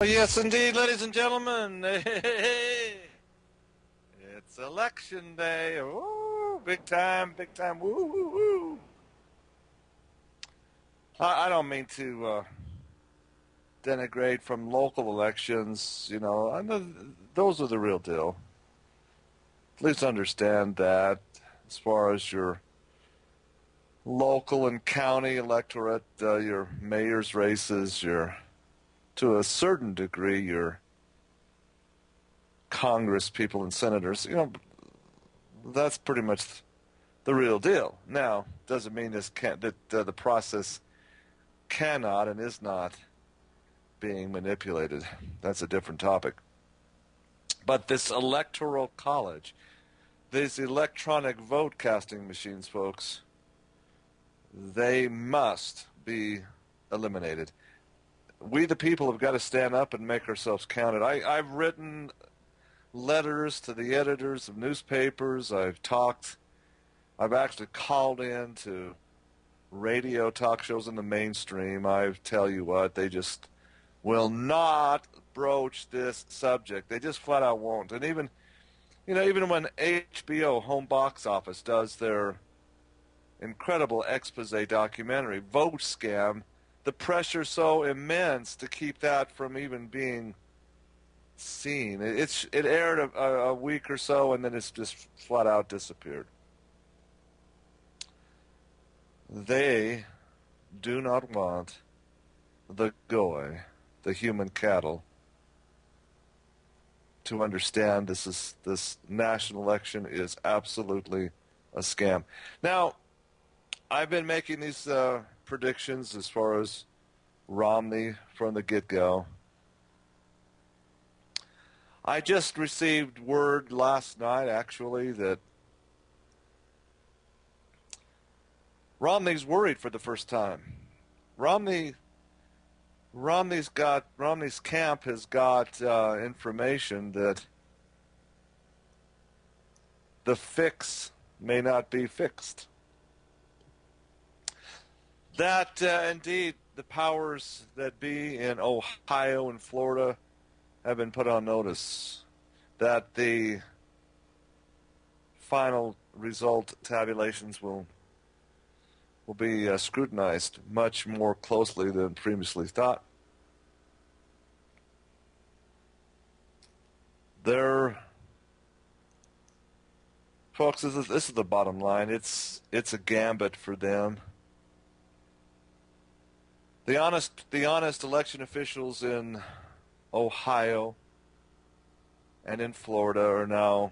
Yes, indeed, ladies and gentlemen. Hey, it's election day. Woo, big time, big time. Woo, woo, woo. I don't mean to denigrate from local elections. I know those are the real deal. Please understand that as far as your local and county electorate, your mayor's races, to a certain degree, your Congress people and senators, that's pretty much the real deal. Now, doesn't mean that the process cannot and is not being manipulated. That's a different topic. But this electoral college, these electronic vote casting machines, folks, they must be eliminated. We, the people, have got to stand up and make ourselves counted. I've written letters to the editors of newspapers. I've actually called in to radio talk shows in the mainstream. I tell you what, they just will not broach this subject. They just flat out won't. And even when HBO home box office does their incredible expose documentary, Vote Scam, the pressure's so immense to keep that from even being seen. It aired a week or so, and then it's just flat out disappeared. They do not want the goy, the human cattle, to understand this national election is absolutely a scam. Now, I've been making these predictions as far as Romney from the get-go. I just received word last night, actually, that Romney's worried for the first time. Romney's camp has got information that the fix may not be fixed. That indeed the powers that be in Ohio and Florida have been put on notice. That the final result tabulations will be scrutinized much more closely than previously thought. Folks, this is the bottom line. It's a gambit for them. The honest election officials in Ohio and in Florida are now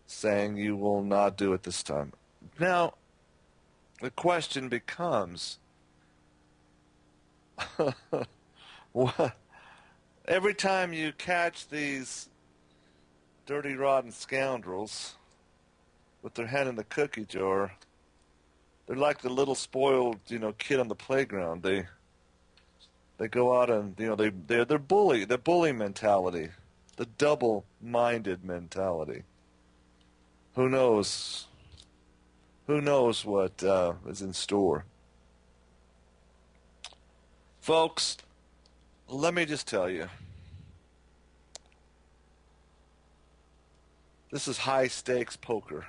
saying you will not do it this time. Now, the question becomes, every time you catch these dirty, rotten scoundrels with their head in the cookie jar, they're like the little spoiled, kid on the playground. They go out and they're bully mentality, the double-minded mentality. Who knows? Who knows what is in store? Folks, let me just tell you, this is high-stakes poker.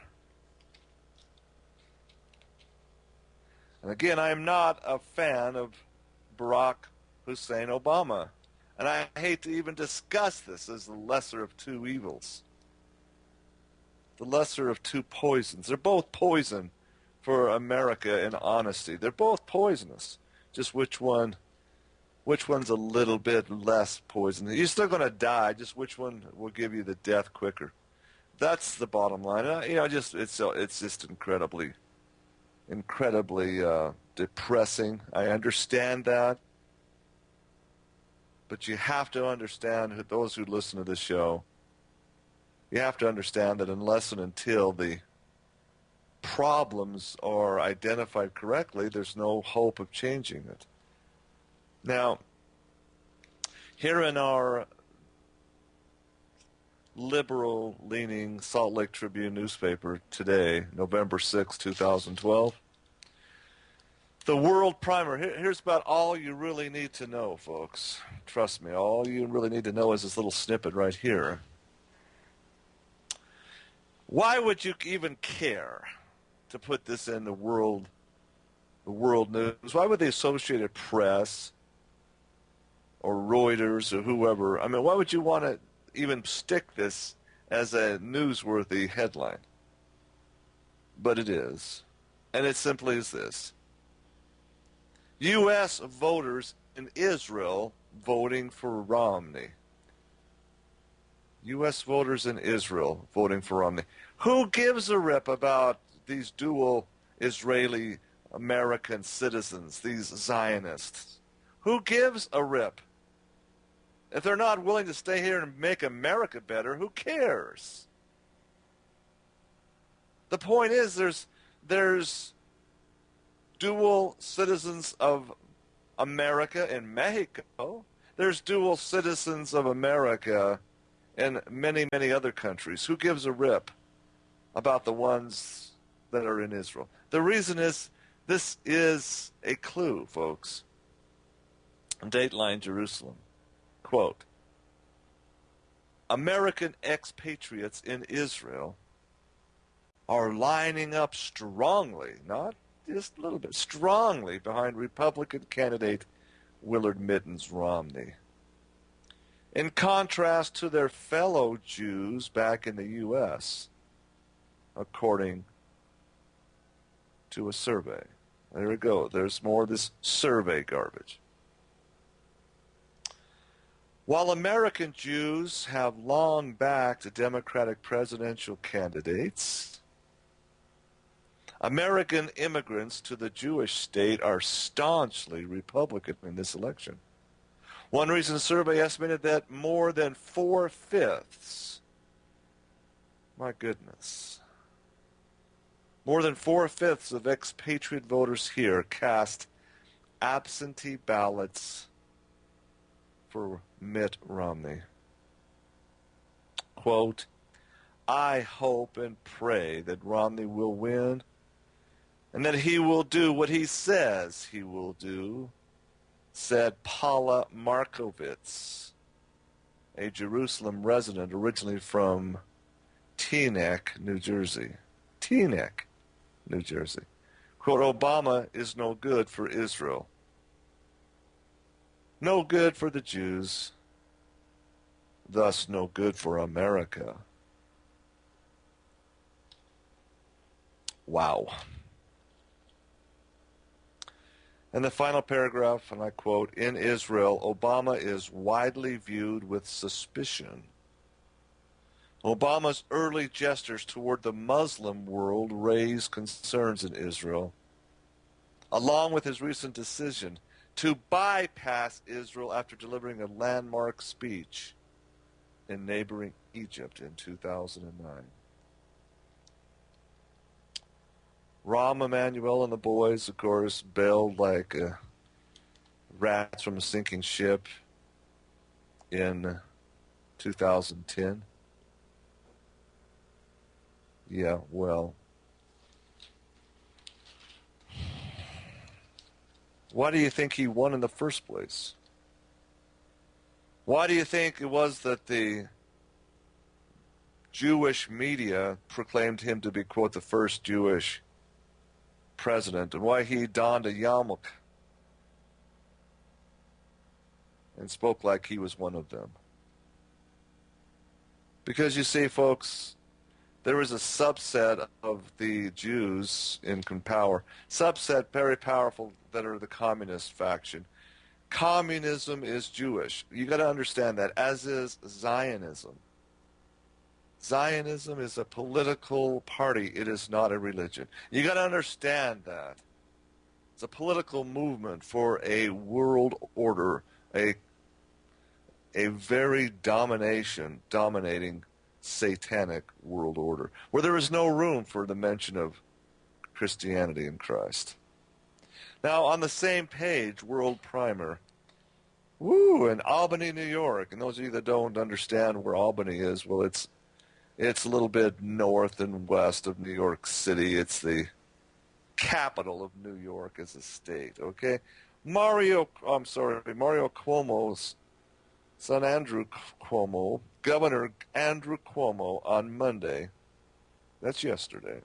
And again, I am not a fan of Barack Hussein Obama. And I hate to even discuss this as the lesser of two evils. The lesser of two poisons. They're both poison for America in honesty. They're both poisonous. Just which one's a little bit less poisonous? You're still going to die. Just which one will give you the death quicker? That's the bottom line. It's just incredibly depressing. I understand that. But you have to understand, those who listen to this show, you have to understand that unless and until the problems are identified correctly, there's no hope of changing it. Now, here in our liberal-leaning Salt Lake Tribune newspaper today, November 6, 2012, The world primer. Here's about all you really need to know, folks. Trust me, all you really need to know is this little snippet right here. Why would you even care to put this in the world news? Why would the Associated Press or Reuters or whoever, I mean, why would you want to even stick this as a newsworthy headline? But it is. And it simply is this. U.S. voters in Israel voting for Romney. U.S. voters in Israel voting for Romney. Who gives a rip about these dual Israeli-American citizens, these Zionists? Who gives a rip? If they're not willing to stay here and make America better, who cares? The point is there's dual citizens of America in Mexico. There's dual citizens of America in many, many other countries. Who gives a rip about the ones that are in Israel? The reason is this is a clue, folks. Dateline Jerusalem. Quote, American expatriates in Israel are lining up strongly, not just a little bit, strongly behind Republican candidate Willard Mittens Romney. In contrast to their fellow Jews back in the U.S., according to a survey. There we go. There's more of this survey garbage. While American Jews have long backed Democratic presidential candidates, American immigrants to the Jewish state are staunchly Republican in this election. One recent survey estimated that more than 4/5, my goodness, more than 4/5 of expatriate voters here cast absentee ballots for Mitt Romney. Quote, I hope and pray that Romney will win and that he will do what he says he will do, said Paula Markovitz, a Jerusalem resident originally from Teaneck, New Jersey. Teaneck, New Jersey. Quote, Obama is no good for Israel. No good for the Jews, thus no good for America. Wow. And the final paragraph, and I quote, in Israel, Obama is widely viewed with suspicion. Obama's early gestures toward the Muslim world raise concerns in Israel, along with his recent decision to bypass Israel after delivering a landmark speech in neighboring Egypt in 2009. Rahm Emanuel and the boys, of course, bailed like rats from a sinking ship in 2010. Yeah, well, why do you think he won in the first place? Why do you think it was that the Jewish media proclaimed him to be, quote, the first Jewish president, and why he donned a yarmulke and spoke like he was one of them? Because you see, folks, there is a subset of the Jews in power, subset very powerful, that are the communist faction. Communism is Jewish. You got to understand that, as is Zionism. Zionism is a political party. It is not a religion. You got to understand that. It's a political movement for a world order, a very dominating satanic world order, where there is no room for the mention of Christianity and Christ. Now, on the same page, World Primer, in Albany, New York, and those of you that don't understand where Albany is, well, it's a little bit north and west of New York City. It's the capital of New York as a state, okay? Mario Cuomo's son Andrew Cuomo, Governor Andrew Cuomo on Monday, that's yesterday,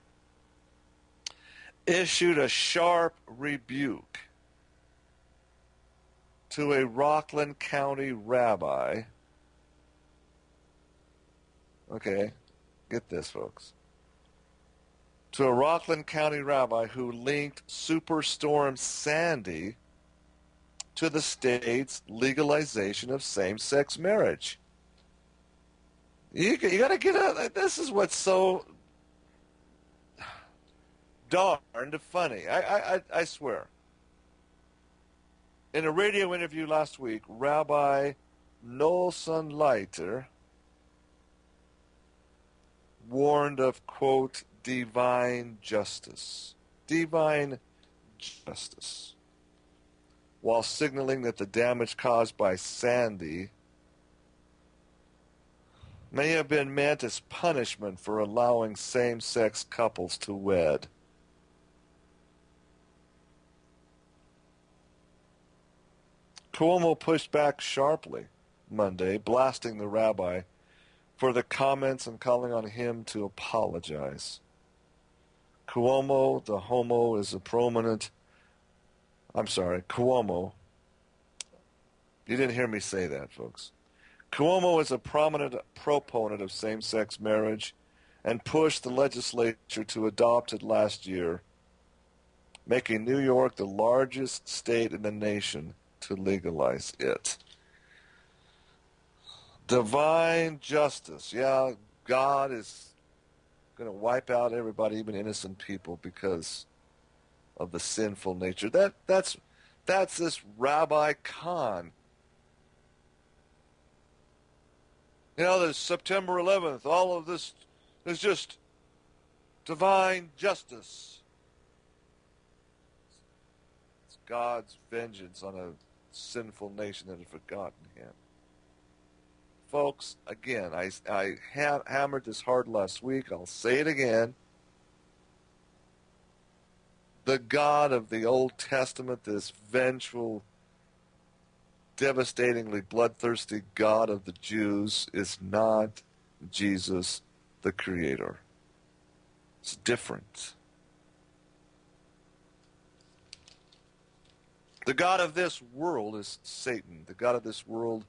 issued a sharp rebuke to a Rockland County rabbi. Okay, get this, folks. To a Rockland County rabbi who linked Superstorm Sandy to the state's legalization of same-sex marriage. You got to get out. This is what's so darned funny. I swear. In a radio interview last week, Rabbi Nolson Leiter warned of, quote, divine justice, while signaling that the damage caused by Sandy may have been meant as punishment for allowing same-sex couples to wed. Cuomo pushed back sharply Monday, blasting the rabbi for the comments and calling on him to apologize. Cuomo, the homo, is a prominent... Cuomo. You didn't hear me say that, folks. Cuomo is a prominent proponent of same-sex marriage and pushed the legislature to adopt it last year, making New York the largest state in the nation to legalize it. Divine justice. Yeah, God is going to wipe out everybody, even innocent people, because of the sinful nature. That's this Rabbi Khan. You know, there's September 11th. All of this is just divine justice. It's God's vengeance on a sinful nation that had forgotten him. Folks, again, I hammered this hard last week. I'll say it again. The God of the Old Testament, this vengeful, devastatingly bloodthirsty God of the Jews, is not Jesus the Creator. It's different. The God of this world is Satan. The God of this world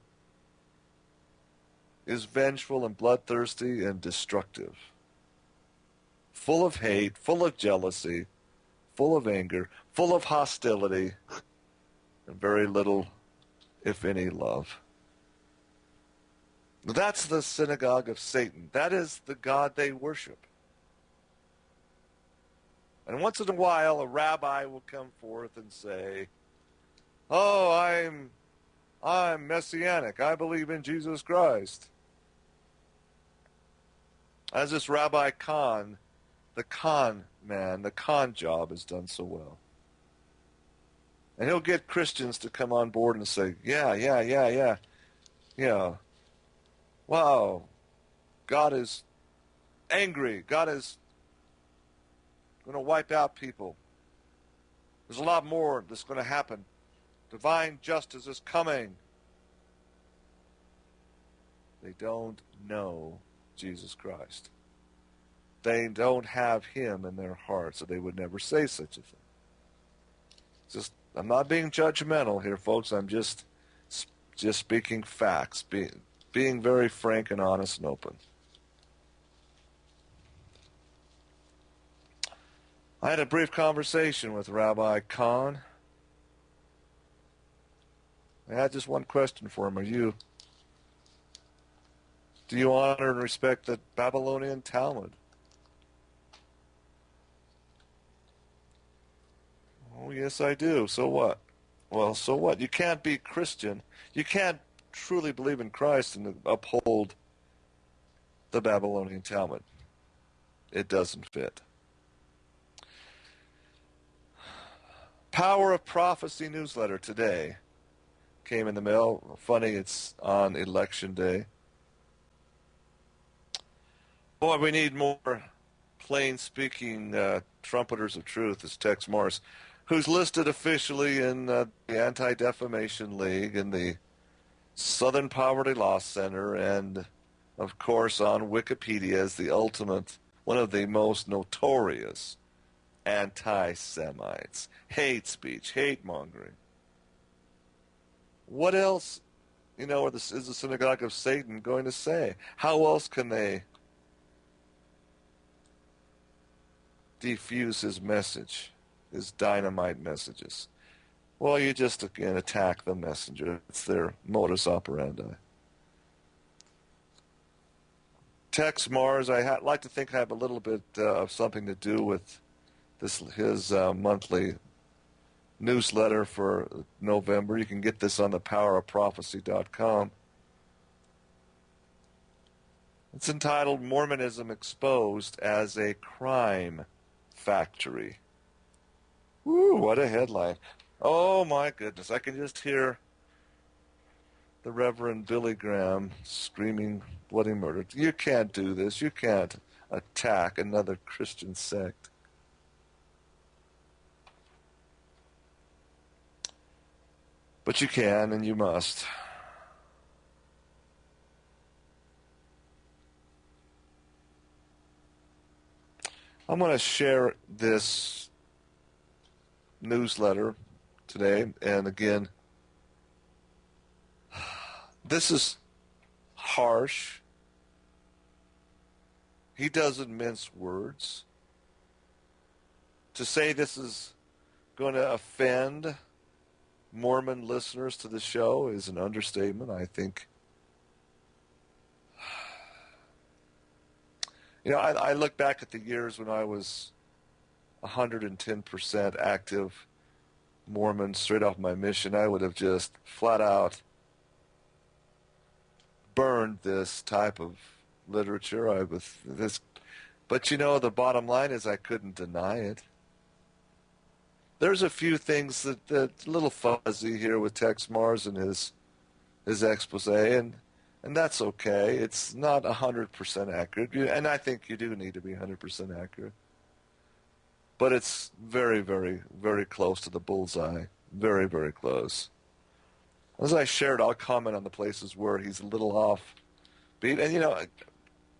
is vengeful and bloodthirsty and destructive. Full of hate, full of jealousy, full of anger, full of hostility, and very little, if any, love. That's the synagogue of Satan. That is the God they worship. And once in a while, a rabbi will come forth and say, "Oh, I'm messianic. I believe in Jesus Christ." As this Rabbi Khan, the con man, the con job is done so well. And he'll get Christians to come on board and say, yeah. Wow, God is angry. God is going to wipe out people. There's a lot more that's going to happen. Divine justice is coming. They don't know Jesus Christ. They don't have him in their heart, so they would never say such a thing. I'm not being judgmental here, folks. I'm just speaking facts, being very frank and honest and open. I had a brief conversation with Rabbi Khan. I had just one question for him. Do you honor and respect the Babylonian Talmud? Oh, yes, I do. So what? Well, so what? You can't be Christian. You can't truly believe in Christ and uphold the Babylonian Talmud. It doesn't fit. Power of Prophecy newsletter today came in the mail. Funny, it's on election day. Boy, we need more plain-speaking trumpeters of truth is Tex Morris, who's listed officially in the Anti-Defamation League and the Southern Poverty Law Center, and of course on Wikipedia as the ultimate, one of the most notorious anti-Semites. Hate speech, hate mongering. What else, is the synagogue of Satan going to say? How else can they defuse his message, his dynamite messages? Well, you just, again, attack the messenger. It's their modus operandi. Tex Mars, like to think have a little bit of something to do with his monthly newsletter for November. You can get this on thepowerofprophecy.com. It's entitled Mormonism Exposed as a Crime Factory. Woo, what a headline. Oh my goodness, I can just hear the Reverend Billy Graham screaming bloody murder. You can't do this. You can't attack another Christian sect. But you can and you must. I'm going to share this newsletter today, and again, this is harsh. He doesn't mince words. To say this is going to offend Mormon listeners to the show is an understatement, I think. I look back at the years when I was 110% active Mormon straight off my mission. I would have just flat out burned this type of literature. But the bottom line is I couldn't deny it. There's a few things that a little fuzzy here with Tex Mars and his expose, and that's okay. It's not 100% accurate, and I think you do need to be 100% accurate. But it's very, very, very close to the bullseye. Very, very close. As I shared, I'll comment on the places where he's a little off beat. And,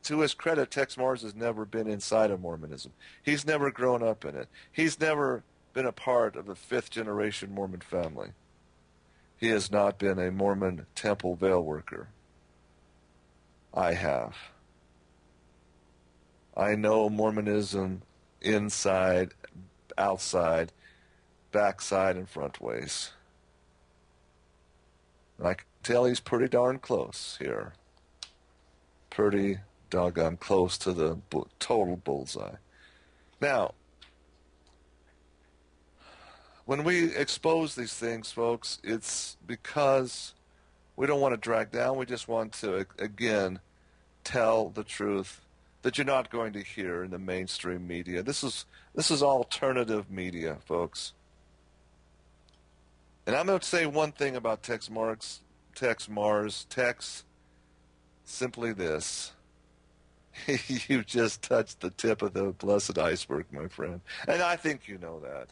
to his credit, Tex Mars has never been inside of Mormonism. He's never grown up in it. He's never been a part of the fifth-generation Mormon family. He has not been a Mormon temple veil worker. I have. I know Mormonism inside, outside, backside, and front ways. And I can tell he's pretty darn close here. Pretty doggone close to the total bullseye. Now, when we expose these things, folks, it's because we don't want to drag down. We just want to, again, tell the truth that you're not going to hear in the mainstream media. This is alternative media, folks. And I'm going to say one thing about Tex Mars, simply this. You've just touched the tip of the blessed iceberg, my friend. And I think you know that.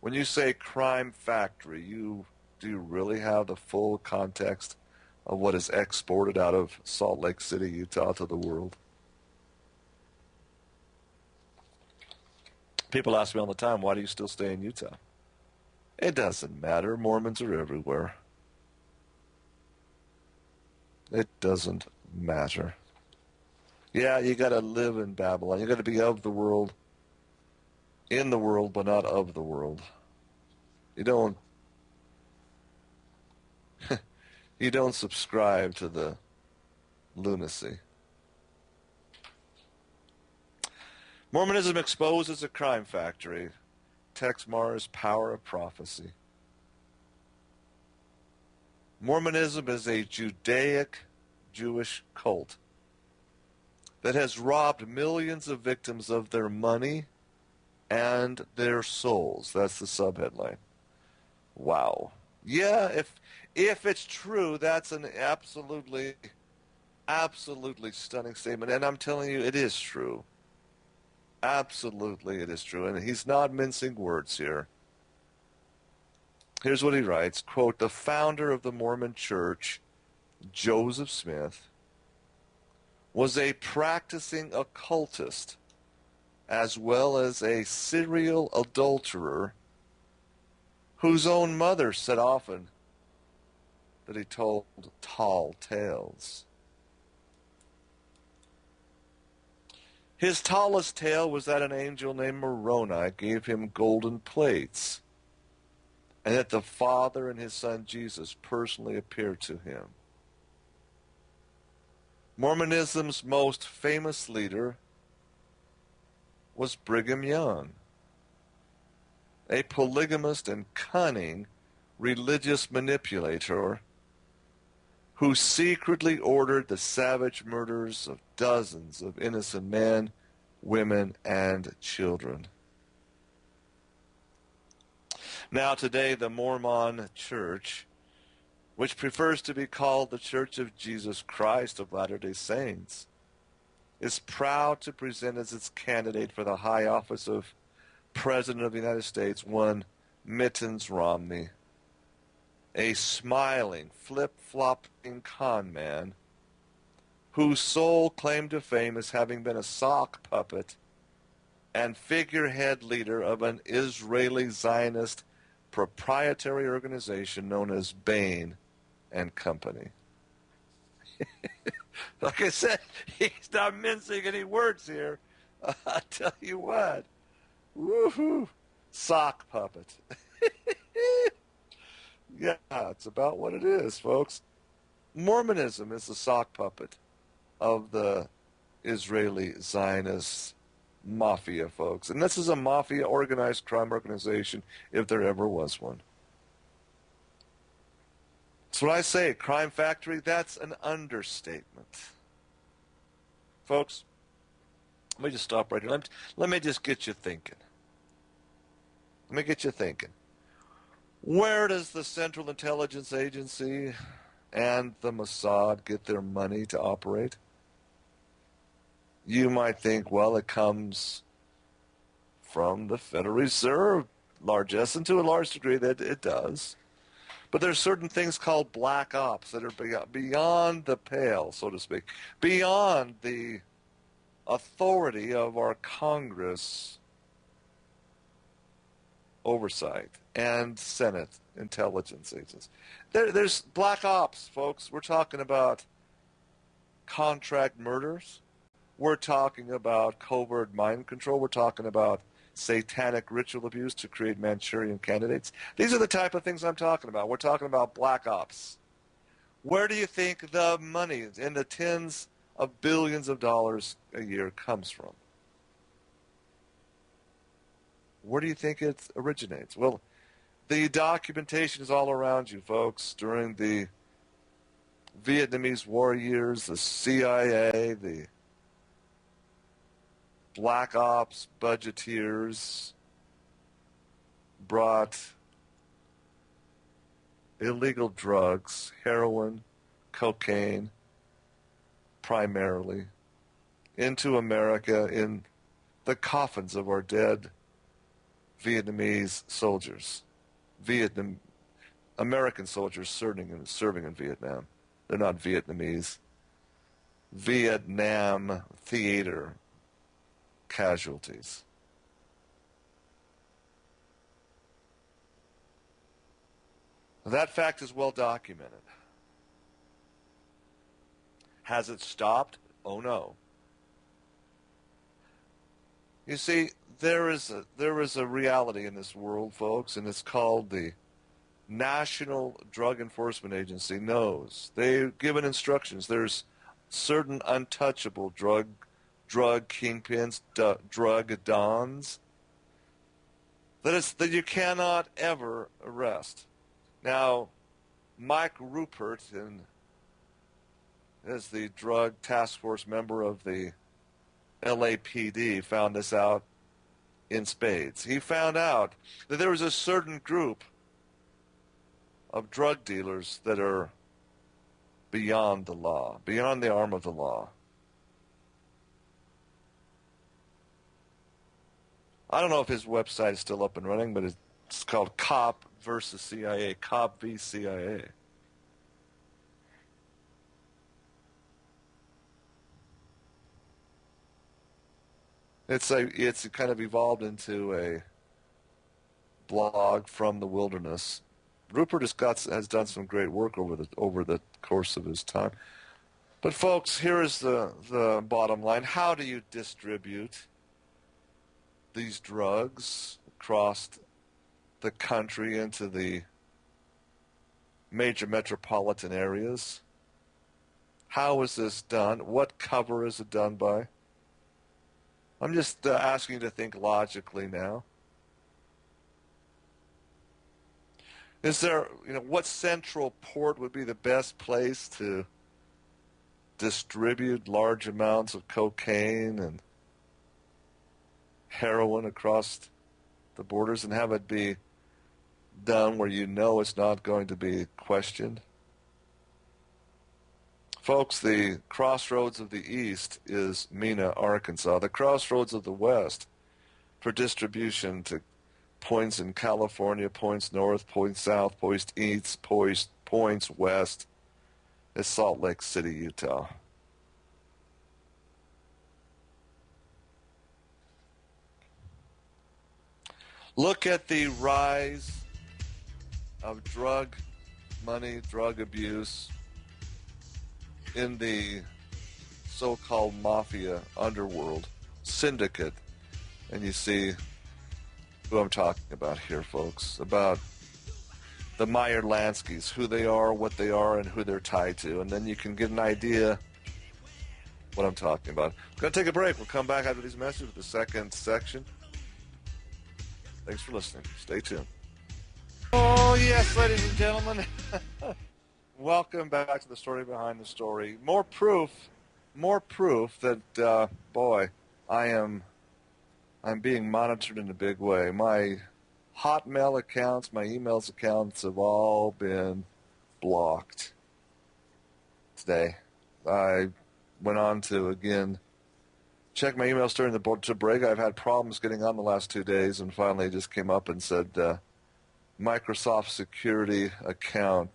When you say crime factory, do you really have the full context of what is exported out of Salt Lake City, Utah to the world? People ask me all the time, why do you still stay in Utah? It doesn't matter. Mormons are everywhere. It doesn't matter. Yeah, you got to live in Babylon. You got to be of the world, in the world, but not of the world. You don't subscribe to the lunacy. Mormonism exposed as a crime factory. Tex Mars' Power of Prophecy. Mormonism is a Judaic Jewish cult that has robbed millions of victims of their money and their souls. That's the subheadline. Wow. Yeah, if it's true, that's an absolutely stunning statement. And I'm telling you, it is true. Absolutely, it is true. And he's not mincing words here. Here's what he writes, quote, "The founder of the Mormon Church, Joseph Smith, was a practicing occultist as well as a serial adulterer whose own mother said often that he told tall tales. His tallest tale was that an angel named Moroni gave him golden plates, and that the Father and his Son Jesus personally appeared to him. Mormonism's most famous leader was Brigham Young, a polygamist and cunning religious manipulator who secretly ordered the savage murders of dozens of innocent men, women, and children. Now today, the Mormon Church, which prefers to be called the Church of Jesus Christ of Latter-day Saints, is proud to present as its candidate for the high office of President of the United States one Mittens Romney, a smiling, flip-flopping con man whose sole claim to fame is having been a sock puppet and figurehead leader of an Israeli Zionist proprietary organization known as Bain and Company. Like I said, he's not mincing any words here. I tell you what. Woohoo! Sock puppet. Yeah, it's about what it is, folks. Mormonism is the sock puppet of the Israeli Zionist mafia, folks. And this is a mafia organized crime organization, if there ever was one. That's what I say, crime factory, that's an understatement. Folks, let me just stop right here. Let me just get you thinking. Let me get you thinking. Where does the Central Intelligence Agency and the Mossad get their money to operate? You might think, well, it comes from the Federal Reserve, largesse, and to a large degree that it does. But there's certain things called black ops that are beyond the pale, so to speak, beyond the authority of our Congress oversight and Senate intelligence agents. There's black ops, folks. We're talking about contract murders. We're talking about covert mind control. We're talking about satanic ritual abuse to create Manchurian candidates. These are the type of things I'm talking about. We're talking about black ops. Where do you think the money in the tens of billions of dollars a year comes from? Where do you think it originates? Well, the documentation is all around you, folks. During the Vietnamese War years, the CIA, the Black Ops budgeteers brought illegal drugs, heroin, cocaine, primarily, into America in the coffins of our dead Vietnamese soldiers. American soldiers serving in Vietnam. They're not Vietnamese. Vietnam theater casualties. That fact is well documented. Has it stopped? Oh no. You see, there is a reality in this world, folks, and it's called the National Drug Enforcement Agency knows. They've given instructions. There's certain untouchable drug kingpins, drug dons, that you cannot ever arrest. Now, Mike Rupert, as the drug task force member of the LAPD, found this out in spades. He found out that there was a certain group of drug dealers that are beyond the law, beyond the arm of the law. I don't know if his website is still up and running, but it's called Cop versus CIA, Cop v CIA. It's kind of evolved into a blog from the wilderness. Rupert has done some great work over the course of his time. But folks, here is the bottom line. How do you distribute these drugs across the country into the major metropolitan areas? How is this done? What cover is it done by? I'm just asking you to think logically now. Is there, what central port would be the best place to distribute large amounts of cocaine and heroin across the borders and have it be done where you know it's not going to be questioned? Folks, the crossroads of the east is Mena, Arkansas. The crossroads of the west for distribution to points in California, points north, points south, points east, points west is Salt Lake City, Utah. Look at the rise of drug money, drug abuse in the so-called mafia underworld syndicate, and you see who I'm talking about here, folks, about the Meyer Lanskys, who they are, what they are, and who they're tied to, and then you can get an idea what I'm talking about. We're going to take a break. We'll come back after these messages with the second section. Thanks for listening. Stay tuned. Oh, yes, ladies and gentlemen. Welcome back to the story behind the story. More proof that, boy, I'm being monitored in a big way. My Hotmail accounts, my emails accounts have all been blocked today. I went on to, again, check my emails during the break. I've had problems getting on the last 2 days, and finally it just came up and said Microsoft security account,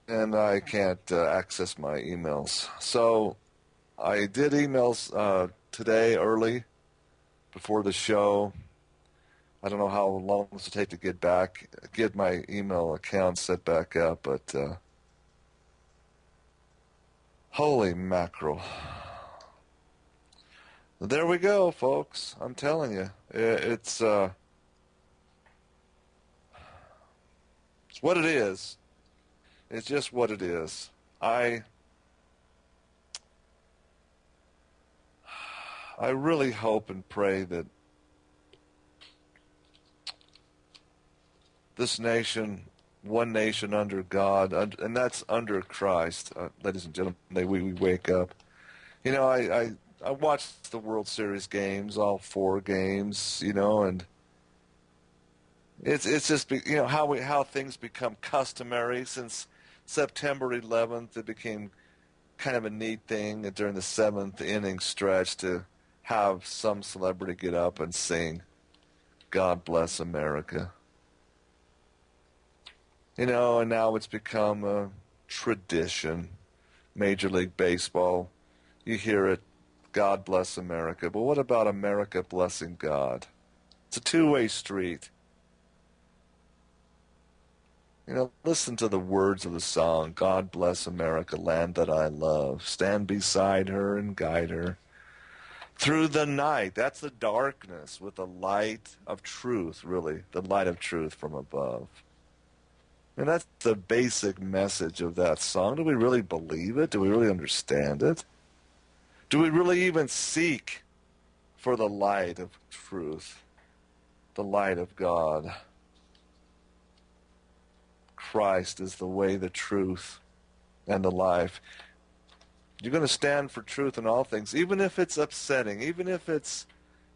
and I can't access my emails. So I did emails today early before the show. I don't know how long this will take to get my email account set back up, but holy mackerel. There we go, folks. I'm telling you, it's what it is. It's just what it is. I really hope and pray that this nation, one nation under God, and that's under Christ, ladies and gentlemen, we wake up. I watched the World Series games, all 4 games, and it's just how things become customary since September 11th. It became kind of a neat thing during the 7th inning stretch to have some celebrity get up and sing "God Bless America." And now it's become a tradition. Major League Baseball, you hear it, God bless America. But what about America blessing God? It's a two-way street. Listen to the words of the song, God bless America, land that I love. Stand beside her and guide her through the night. That's the darkness with the light of truth, really, the light of truth from above. And that's the basic message of that song. Do we really believe it? Do we really understand it? Do we really even seek for the light of truth, the light of God? Christ is the way, the truth, and the life. You're going to stand for truth in all things, even if it's upsetting, even if it's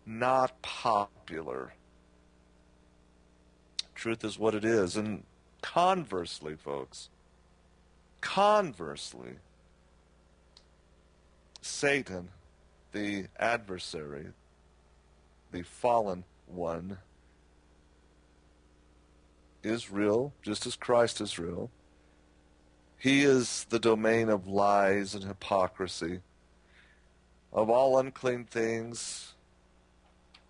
not popular. Truth is what it is. And conversely, folks, Satan, the adversary, the fallen one, is real, just as Christ is real. He is the domain of lies and hypocrisy, of all unclean things.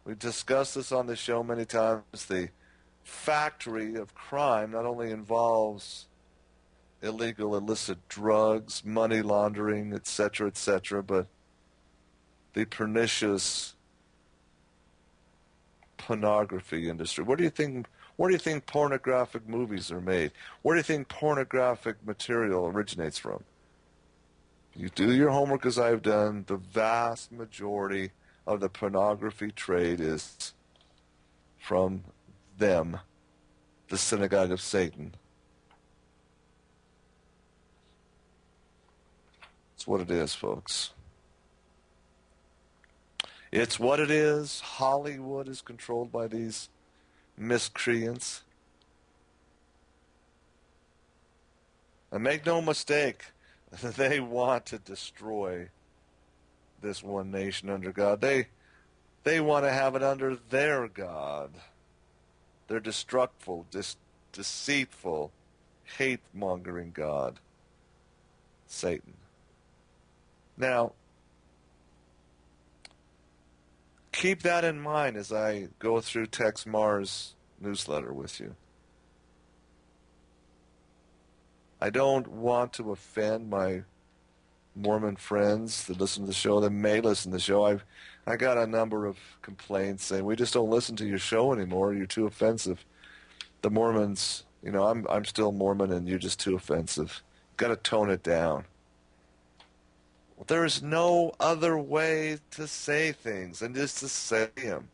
We've discussed this on the show many times. The factory of crime not only involves illegal, illicit drugs, money laundering, etc., but the pernicious pornography industry. Where do you think pornographic movies are made? Where do you think pornographic material originates from? You do your homework as I've done. The vast majority of the pornography trade is from them, the synagogue of Satan. It's what it is, folks. It's what it is. Hollywood is controlled by these miscreants. And make no mistake, they want to destroy this one nation under God. They want to have it under their God. Their destructive, deceitful, hate-mongering God, Satan. Now, keep that in mind as I go through Tex Marr's newsletter with you. I don't want to offend my Mormon friends that listen to the show, that may listen to the show. I got a number of complaints saying, we just don't listen to your show anymore. You're too offensive. The Mormons, I'm still Mormon and you're just too offensive. Got to tone it down. Well, there is no other way to say things than just to say them.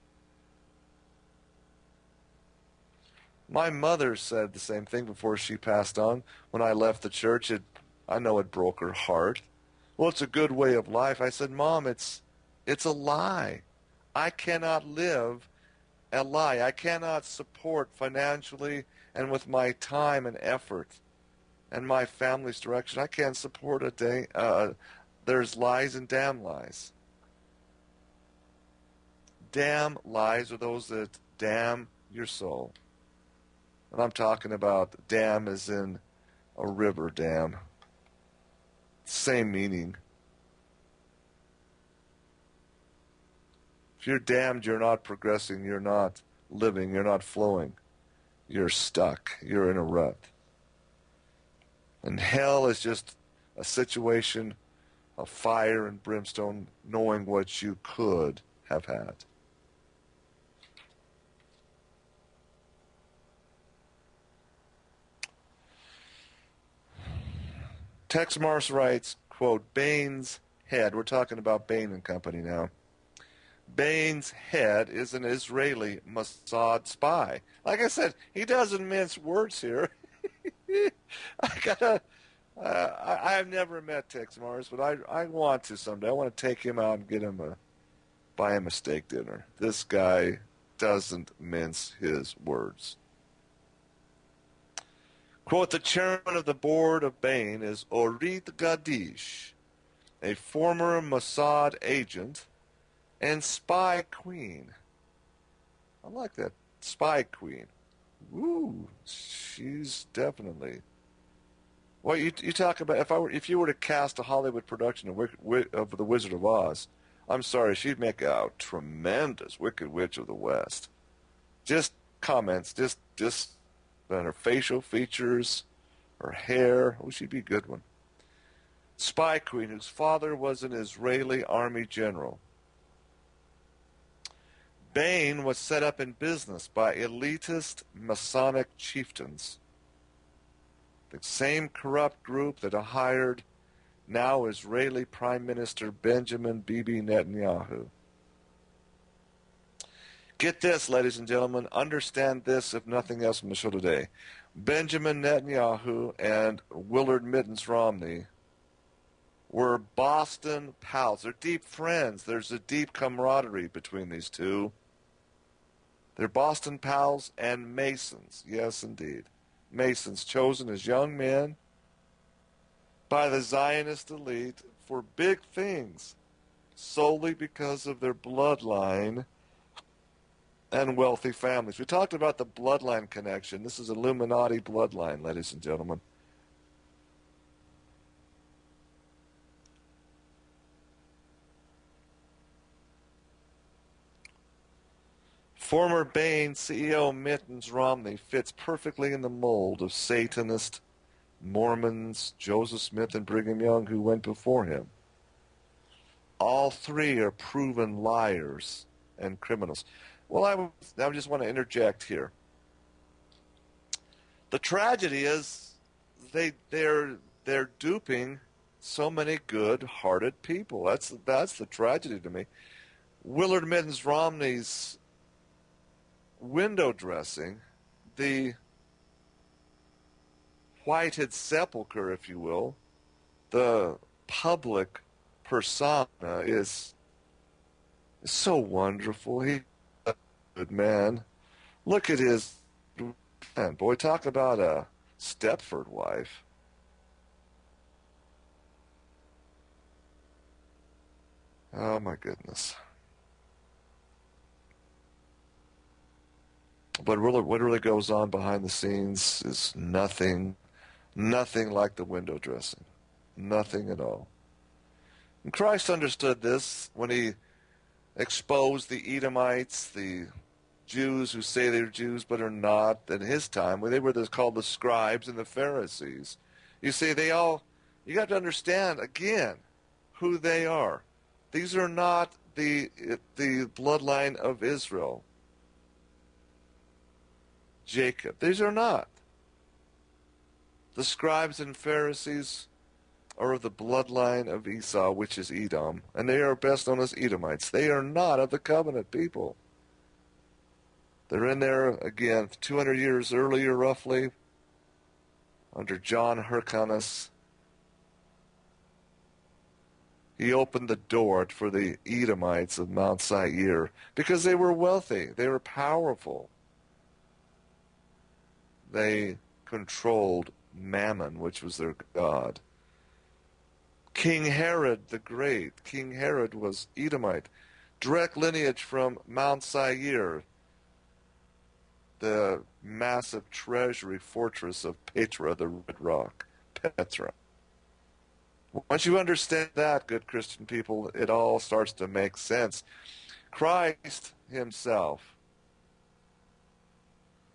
My mother said the same thing before she passed on. When I left the church, I know it broke her heart. Well, it's a good way of life. I said, Mom, it's a lie. I cannot live a lie. I cannot support financially and with my time and effort and my family's direction. I can't support a day. There's lies and damn lies. Damn lies are those that damn your soul. And I'm talking about dam as in a river dam. Same meaning. If you're damned, you're not progressing, you're not living, you're not flowing. You're stuck. You're in a rut. And hell is just a situation of fire and brimstone, knowing what you could have had. Tex Mars writes, quote, Bain's head, we're talking about Bain and Company now. Bain's head is an Israeli Mossad spy. Like I said, he doesn't mince words here. I've never met Tex Mars, but I want to someday. I want to take him out and buy him a steak dinner. This guy doesn't mince his words. Quote, the chairman of the board of Bain is Orit Gadish, a former Mossad agent and spy queen. I like that. Spy queen. Woo, she's definitely. Well, you talk about if you were to cast a Hollywood production of The Wizard of Oz, I'm sorry, she'd make a tremendous Wicked Witch of the West. Just comments, just on her facial features, her hair. Oh, she'd be a good one. Spy queen, whose father was an Israeli army general. Bain was set up in business by elitist Masonic chieftains. The same corrupt group that hired now Israeli Prime Minister Benjamin Bibi Netanyahu. Get this, ladies and gentlemen. Understand this, if nothing else, from the show today. Benjamin Netanyahu and Willard Mittens Romney were Boston pals. They're deep friends. There's a deep camaraderie between these two. They're Boston pals and Masons. Yes, indeed. Masons chosen as young men by the Zionist elite for big things solely because of their bloodline and wealthy families. We talked about the bloodline connection. This is Illuminati bloodline, ladies and gentlemen. Former Bain CEO Mittens Romney fits perfectly in the mold of Satanist Mormons, Joseph Smith and Brigham Young, who went before him. All three are proven liars and criminals. Well, I just want to interject here. The tragedy is they're duping so many good-hearted people. That's the tragedy to me. Willard Mittens Romney's window dressing, the whited sepulcher, if you will, the public persona is so wonderful. He's a good man. Look at his man. Boy, talk about a Stepford wife. Oh my goodness. But really, what really goes on behind the scenes is nothing like the window dressing. Nothing at all. And Christ understood this when he exposed the Edomites, the Jews who say they're Jews but are not. In his time, they were called the scribes and the Pharisees. You see, you got to understand, again, who they are. These are not the bloodline of Israel. Jacob. These are not. The scribes and Pharisees are of the bloodline of Esau, which is Edom, and they are best known as Edomites. They are not of the covenant people. They're in there, again, 200 years earlier, roughly, under John Hyrcanus. He opened the door for the Edomites of Mount Seir because they were wealthy. They were powerful. They controlled Mammon, which was their god. King Herod the Great. King Herod was Edomite. Direct lineage from Mount Seir, the massive treasury fortress of Petra, the Red Rock. Petra. Once you understand that, good Christian people, it all starts to make sense. Christ himself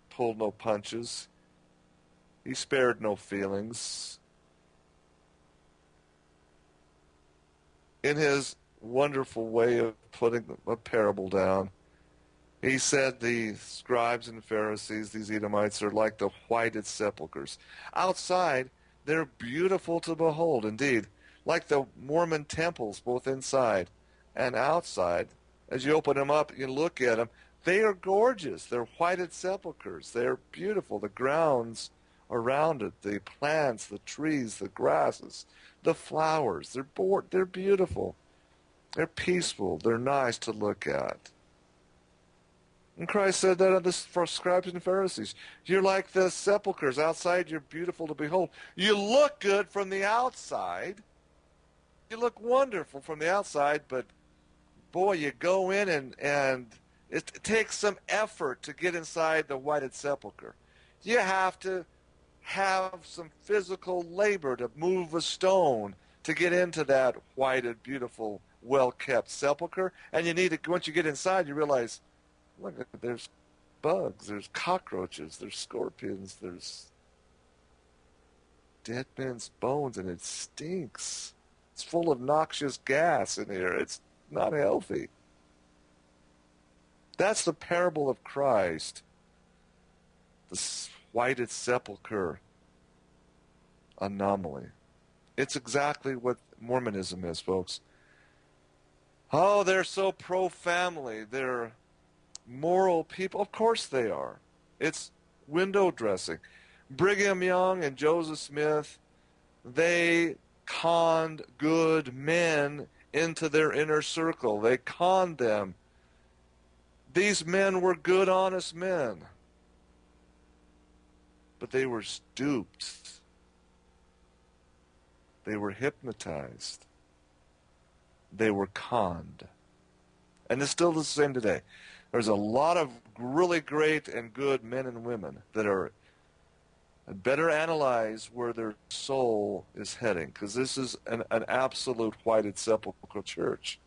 pulled no punches. He spared no feelings. In his wonderful way of putting a parable down, he said the scribes and Pharisees, these Edomites, are like the whited sepulchres. Outside, they're beautiful to behold, indeed, like the Mormon temples, both inside and outside. As you open them up, you look at them, they are gorgeous. They're whited sepulchres. They're beautiful. The grounds around it, the plants, the trees, the grasses, the flowers, they're beautiful. They're peaceful. They're nice to look at. And Christ said that of the scribes and Pharisees. You're like the sepulchres. Outside, you're beautiful to behold. You look good from the outside. You look wonderful from the outside, but boy, you go in and it takes some effort to get inside the whited sepulcher. You have to have some physical labor to move a stone to get into that whited, beautiful, well-kept sepulcher. And you need to, once you get inside, you realize, look, there's bugs, there's cockroaches, there's scorpions, there's dead men's bones, and it stinks. It's full of noxious gas in here. It's not healthy. That's the parable of Christ. The whited sepulcher anomaly. It's exactly what Mormonism is, folks. Oh, they're so pro-family. They're moral people. Of course they are. It's window dressing. Brigham Young and Joseph Smith, they conned good men into their inner circle. They conned them. These men were good, honest men. But they were duped. They were hypnotized. They were conned. And it's still the same today. There's a lot of really great and good men and women that are better analyze where their soul is heading, because this is an absolute whited sepulchral church.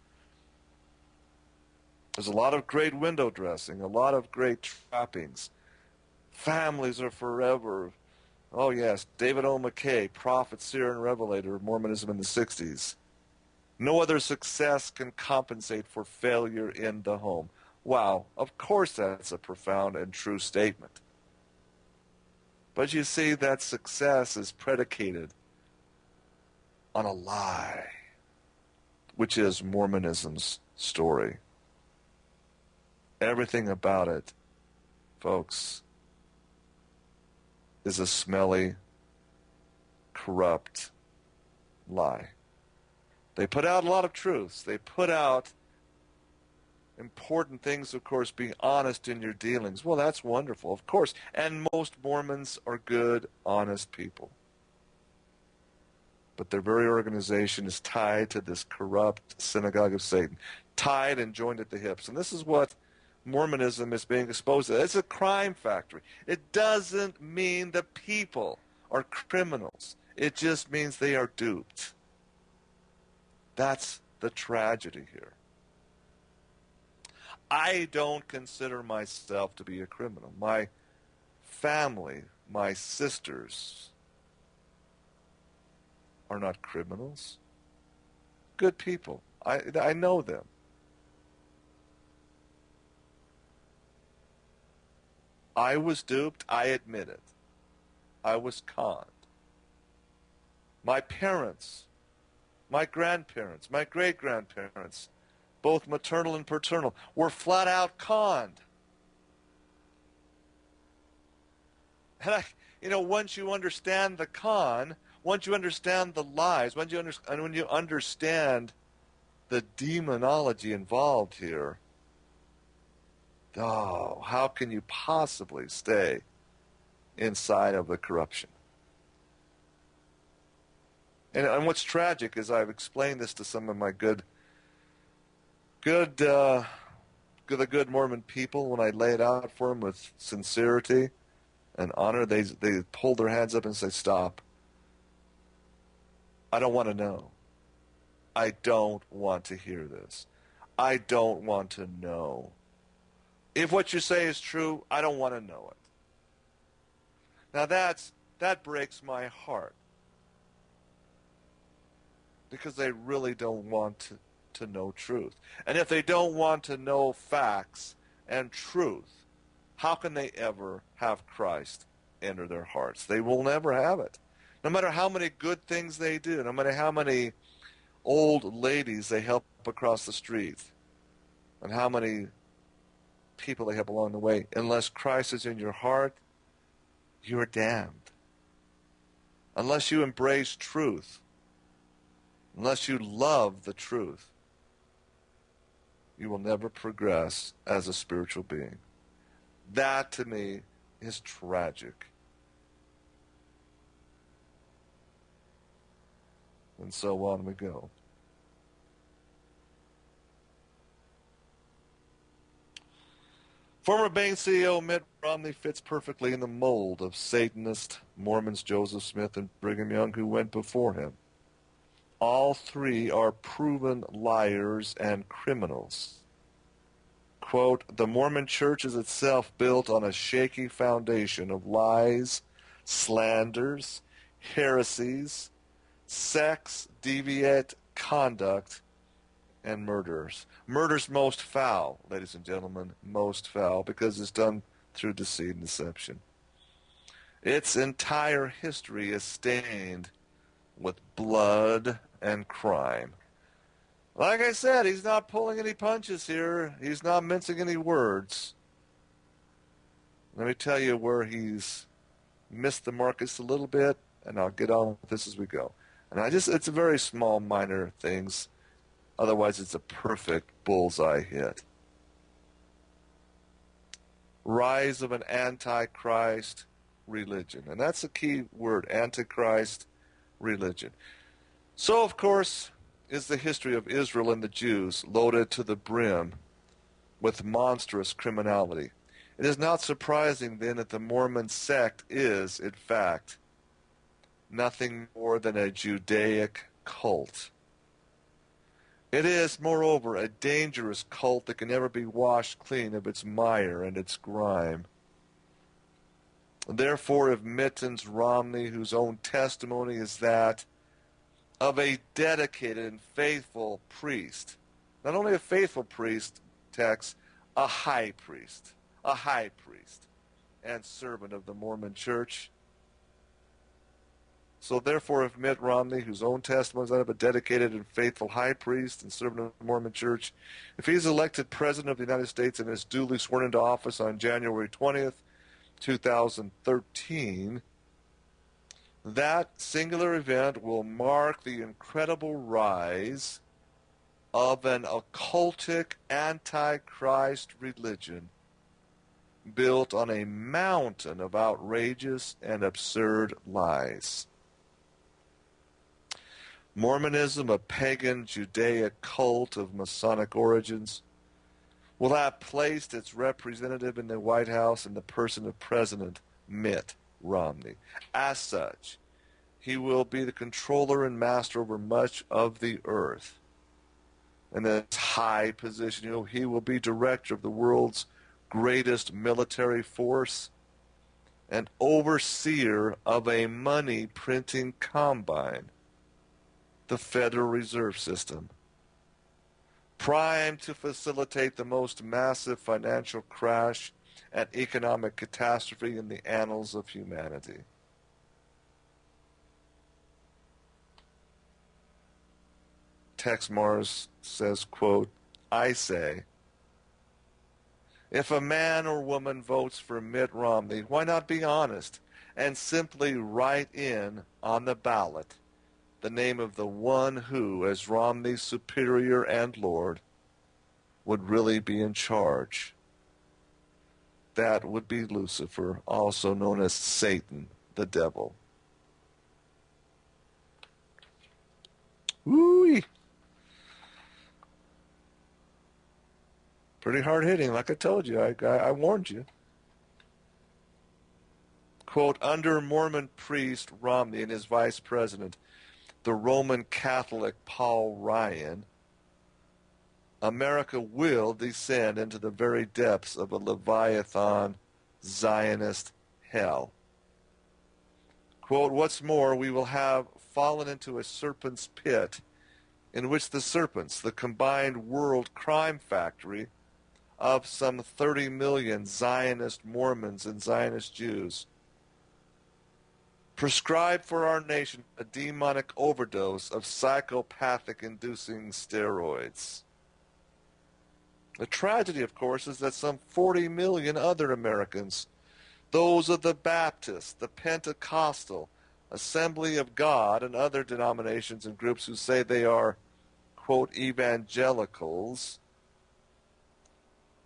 There's a lot of great window dressing, a lot of great trappings. Families are forever. Oh, yes, David O. McKay, prophet, seer, and revelator of Mormonism in the 60s. No other success can compensate for failure in the home. Wow, of course that's a profound and true statement. But you see, that success is predicated on a lie, which is Mormonism's story. Everything about it, folks, is a smelly, corrupt lie. They put out a lot of truths. They put out important things, of course, being honest in your dealings. Well, that's wonderful, of course. And most Mormons are good, honest people. But their very organization is tied to this corrupt synagogue of Satan, tied and joined at the hips. And this is what Mormonism is being exposed to. It's a crime factory. It doesn't mean the people are criminals. It just means they are duped. That's the tragedy here. I don't consider myself to be a criminal. My family, my sisters, are not criminals. Good people. I know them. I was duped. I admit it. I was conned. My parents, my grandparents, my great-grandparents, both maternal and paternal, were flat out conned. And once you understand the con, once you understand the lies, when you understand the demonology involved here, oh, how can you possibly stay inside of the corruption? And what's tragic is I've explained this to some of my good Mormon people. When I lay it out for them with sincerity and honor, they pull their hands up and say, "Stop. I don't want to know. I don't want to hear this. I don't want to know. If what you say is true, I don't want to know it." Now that breaks my heart, because they really don't want to know truth. And if they don't want to know facts and truth, how can they ever have Christ enter their hearts? They will never have it. No matter how many good things they do, no matter how many old ladies they help across the street, and how many people they help along the way, unless Christ is in your heart, you're damned. Unless you embrace truth, unless you love the truth, you will never progress as a spiritual being. That, to me, is tragic. And so on we go. Former Bain CEO Mitt Romney fits perfectly in the mold of Satanist Mormons Joseph Smith and Brigham Young, who went before him. All three are proven liars and criminals. Quote, "The Mormon Church is itself built on a shaky foundation of lies, slanders, heresies, sex, deviant conduct, and murders." Murder's most foul, ladies and gentlemen, most foul, because it's done through deceit and deception. Its entire history is stained with blood and crime. Like I said, he's not pulling any punches here. He's not mincing any words. Let me tell you where he's missed the mark just a little bit, and I'll get on with this as we go. And it's a very small, minor things. Otherwise, it's a perfect bullseye hit. Rise of an antichrist religion. And that's the key word, antichrist religion. So, of course, is the history of Israel and the Jews, loaded to the brim with monstrous criminality. It is not surprising, then, that the Mormon sect is, in fact, nothing more than a Judaic cult. It is, moreover, a dangerous cult that can never be washed clean of its mire and its grime. Therefore, if Mittens Romney, whose own testimony is that of a dedicated and faithful priest, not only a faithful priest, text, a high priest, and servant of the Mormon Church. So therefore, if Mitt Romney, whose own testimony is that of a dedicated and faithful high priest and servant of the Mormon Church, if he is elected President of the United States and is duly sworn into office on January 20th, 2013, that singular event will mark the incredible rise of an occultic antichrist religion built on a mountain of outrageous and absurd lies. Mormonism, a pagan Judaic cult of Masonic origins, will have placed its representative in the White House in the person of President Mitt Romney. As such, he will be the controller and master over much of the earth. In this high position, he will be director of the world's greatest military force and overseer of a money printing combine, the Federal Reserve System, primed to facilitate the most massive financial crash and economic catastrophe in the annals of humanity. Tex Mars says, quote, I say, if a man or woman votes for Mitt Romney, why not be honest and simply write in on the ballot the name of the one who, as Romney's superior and Lord, would really be in charge. That would be Lucifer, also known as Satan, the devil. Woo-wee. Pretty hard-hitting, like I told you. I warned you. Quote, under Mormon priest Romney and his vice president, the Roman Catholic Paul Ryan, America will descend into the very depths of a Leviathan Zionist hell. Quote, what's more, we will have fallen into a serpent's pit in which the serpents, the combined world crime factory of some 30 million Zionist Mormons and Zionist Jews, prescribe for our nation a demonic overdose of psychopathic-inducing steroids. The tragedy, of course, is that some 40 million other Americans, those of the Baptist, the Pentecostal, Assembly of God, and other denominations and groups who say they are, quote, evangelicals,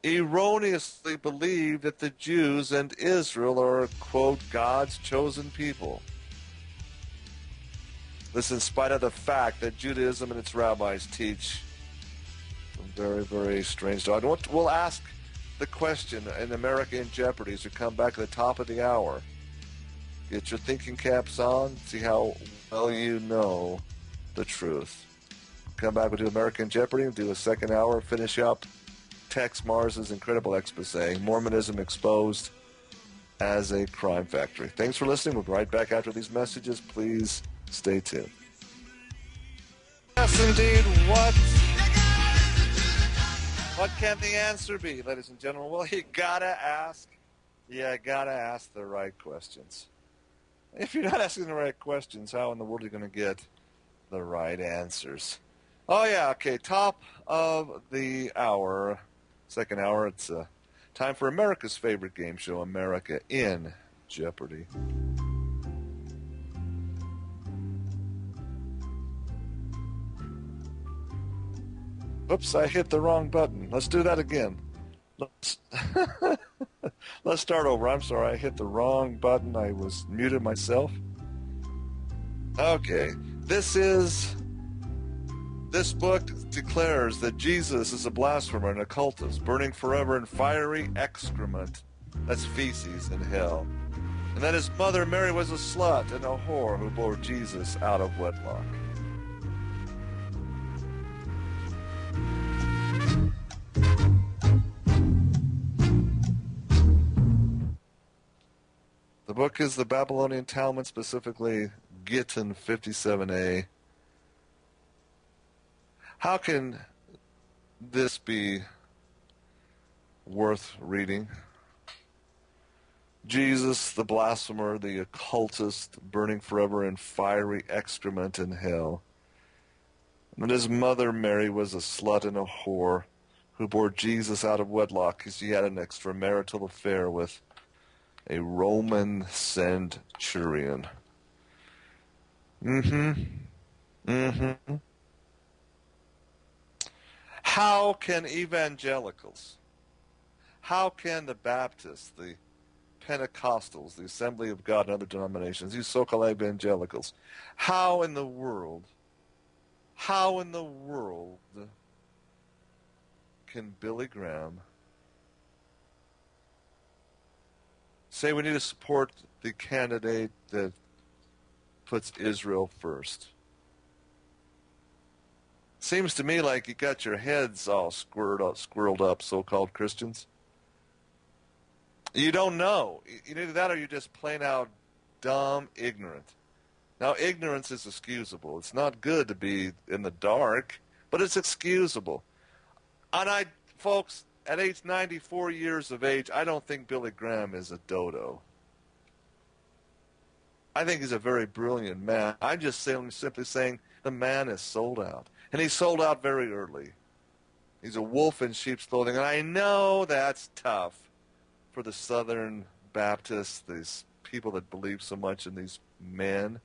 erroneously believe that the Jews and Israel are, quote, God's chosen people. This in spite of the fact that Judaism and its rabbis teach some very, very strange stuff. We'll ask the question in America in Jeopardy as we come back at the top of the hour. Get your thinking caps on, see how well you know the truth. Come back, we'll do America in Jeopardy, and do a second hour, finish up Tex Mars's incredible expose, Mormonism exposed as a crime factory. Thanks for listening. We'll be right back after these messages. Please stay tuned. Yes, indeed. What can the answer be, ladies and gentlemen? Well, you gotta ask the right questions. If you're not asking the right questions, how in the world are you going to get the right answers? Oh, yeah, okay, top of the hour, second hour, it's time for America's favorite game show, America in Jeopardy. Oops, I hit the wrong button. Let's do that again. Let's start over. I'm sorry, I hit the wrong button. I was muted myself. Okay, this is This book declares that Jesus is a blasphemer and a cultist, burning forever in fiery excrement, that's feces, in hell. And that his mother Mary was a slut and a whore who bore Jesus out of wedlock. The book is the Babylonian Talmud, specifically Gittin 57a. How can this be worth reading? Jesus, the blasphemer, the occultist, burning forever in fiery excrement in hell. And his mother Mary was a slut and a whore who bore Jesus out of wedlock because she had an extramarital affair with a Roman centurion. How can evangelicals, how can the Baptists, the Pentecostals, the Assembly of God, and other denominations, these so-called evangelicals, how in the world can Billy Graham say we need to support the candidate that puts Israel first? Seems to me like you got your heads all squirreled up, so-called Christians. You don't know. Either that or you're just plain out dumb, ignorant. Now, ignorance is excusable. It's not good to be in the dark, but it's excusable. And folks, at age 94 years of age, I don't think Billy Graham is a dodo. I think he's a very brilliant man. I'm just simply saying the man is sold out. And he's sold out very early. He's a wolf in sheep's clothing. And I know that's tough for the Southern Baptists, these people that believe so much in these men.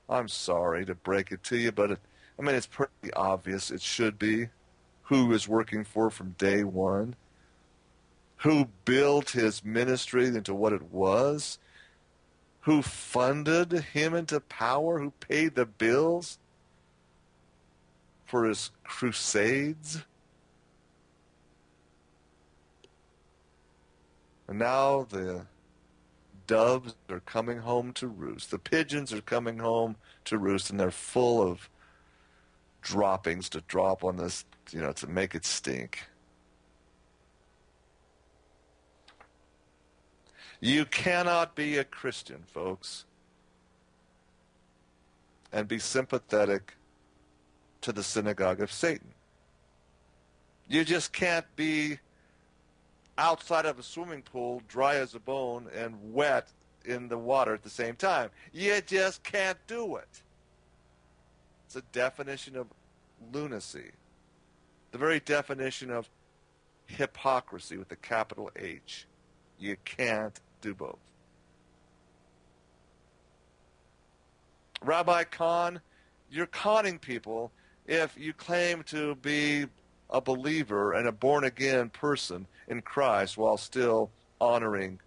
I'm sorry to break it to you, but it's pretty obvious. It should be. Who is working for from day one? Who built his ministry into what it was? Who funded him into power? Who paid the bills for his crusades? And now the doves are coming home to roost. The pigeons are coming home to roost, and they're full of droppings to drop on this, to make it stink. You cannot be a Christian, folks, and be sympathetic to the synagogue of Satan. You just can't be outside of a swimming pool, dry as a bone, and wet in the water at the same time. You just can't do it. It's a definition of lunacy. The very definition of hypocrisy with a capital H. You can't do both. Rabbi Kahn, you're conning people if you claim to be a believer and a born-again person in Christ while still honoring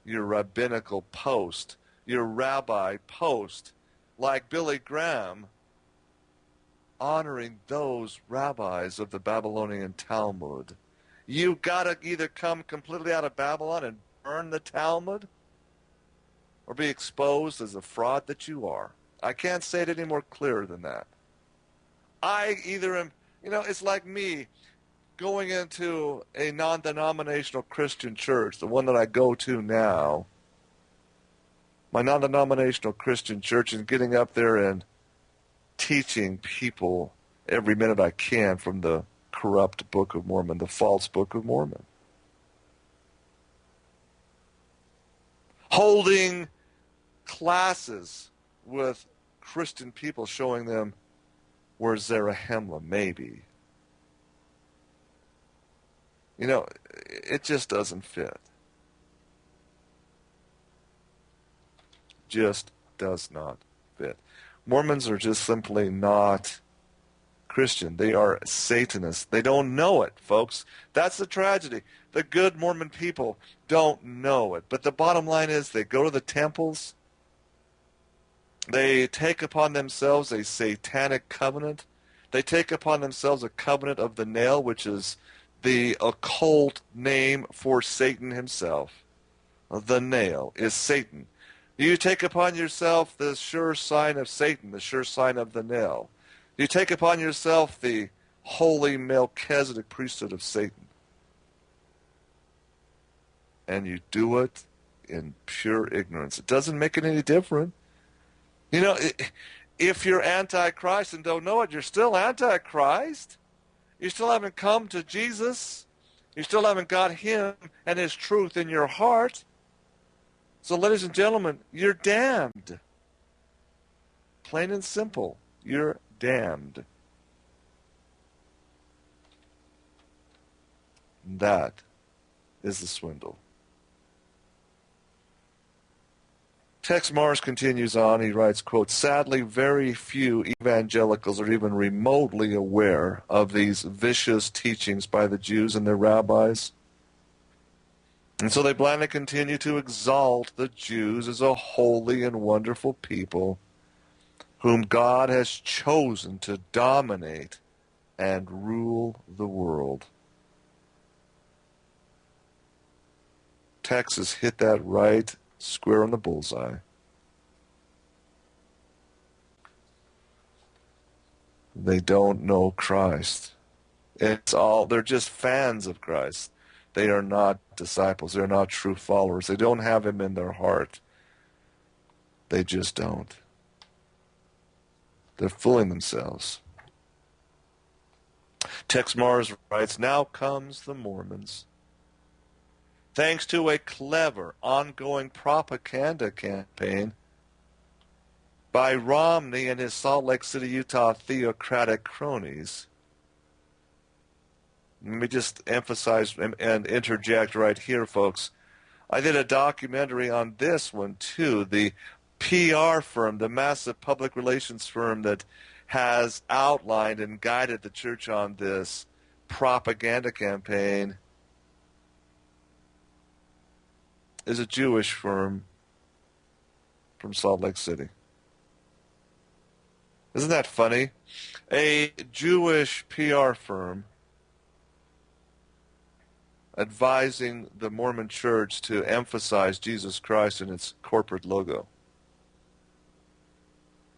your rabbinical post, your rabbi post, like Billy Graham honoring those rabbis of the Babylonian Talmud. You've got to either come completely out of Babylon and burn the Talmud or be exposed as a fraud that you are. I can't say it any more clear than that. I either am, it's like me going into a non-denominational Christian church, the one that I go to now, my non-denominational Christian church, and getting up there and teaching people every minute I can from the corrupt Book of Mormon, the false Book of Mormon. Holding classes with Christian people, showing them where Zarahemla may be. It just doesn't fit. Just does not fit. Mormons are just simply not Christian. They are Satanists. They don't know it, folks. That's the tragedy. The good Mormon people don't know it. But the bottom line is they go to the temples. They take upon themselves a satanic covenant They take upon themselves a covenant of the nail, which is the occult name for Satan himself. The nail is Satan. You take upon yourself the sure sign of Satan, the sure sign of the nail. You take upon yourself the holy Melchizedek priesthood of Satan. And you do it in pure ignorance. It doesn't make it any different. You know, if you're anti-Christ and don't know it, you're still anti-Christ. You still haven't come to Jesus. You still haven't got him and his truth in your heart. So, ladies and gentlemen, you're damned. Plain and simple. You're damned. That is the swindle. Tex Mars continues on. He writes, quote, sadly, very few evangelicals are even remotely aware of these vicious teachings by the Jews and their rabbis. And so they blindly continue to exalt the Jews as a holy and wonderful people whom God has chosen to dominate and rule the world. Tex has hit that right square on the bullseye. They don't know Christ. They're just fans of Christ. They are not disciples. They're not true followers. They don't have him in their heart. They just don't. They're fooling themselves. Tex Mars writes, now comes the Mormons. Thanks to a clever, ongoing propaganda campaign by Romney and his Salt Lake City, Utah theocratic cronies. Let me just emphasize and interject right here, folks. I did a documentary on this one, too. The PR firm, the massive public relations firm that has outlined and guided the church on this propaganda campaign, is a Jewish firm from Salt Lake City. Isn't that funny? A Jewish PR firm advising the Mormon Church to emphasize Jesus Christ in its corporate logo.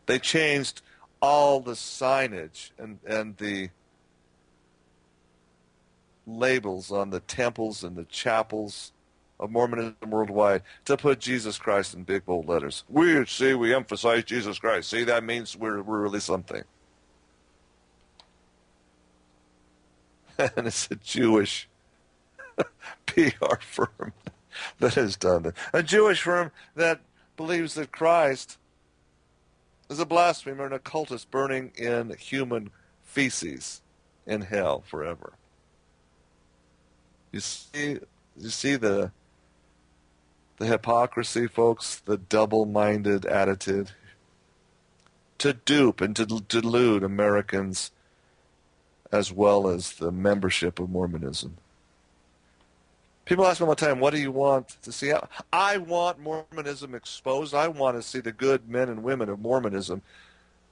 They changed all the signage and the labels on the temples and the chapels of Mormonism worldwide to put Jesus Christ in big bold letters. We emphasize Jesus Christ. See, that means we're really something. And it's a Jewish PR firm that has done that. A Jewish firm that believes that Christ is a blasphemer and a cultist burning in human feces in hell forever. You see the hypocrisy, folks, the double-minded attitude to dupe and to delude Americans as well as the membership of Mormonism. People ask me all the time, what do you want to see? I want Mormonism exposed. I want to see the good men and women of Mormonism